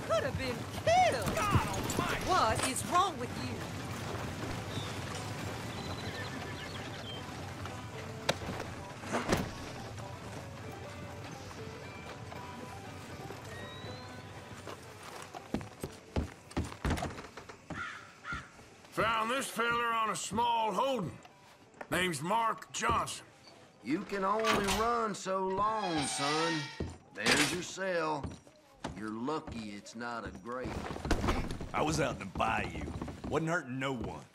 Could have been killed. God almighty. What is wrong with you? Found this feller on a small holding. Name's Mark Johnson. You can only run so long, son. There's your cell. You're lucky it's not a grave. I was out in the bayou. Wasn't hurting no one.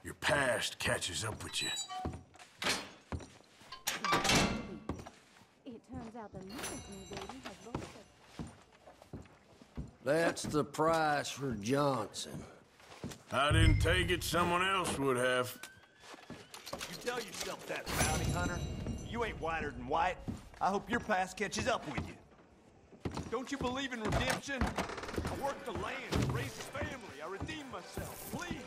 Your past catches up with you. It turns out the Nicholson baby has both That's the price for Johnson. I didn't take it, someone else would have. You tell yourself that, bounty hunter. You ain't whiter than white. I hope your past catches up with you. Don't you believe in redemption? I worked the land, I raised a family, I redeemed myself. Please.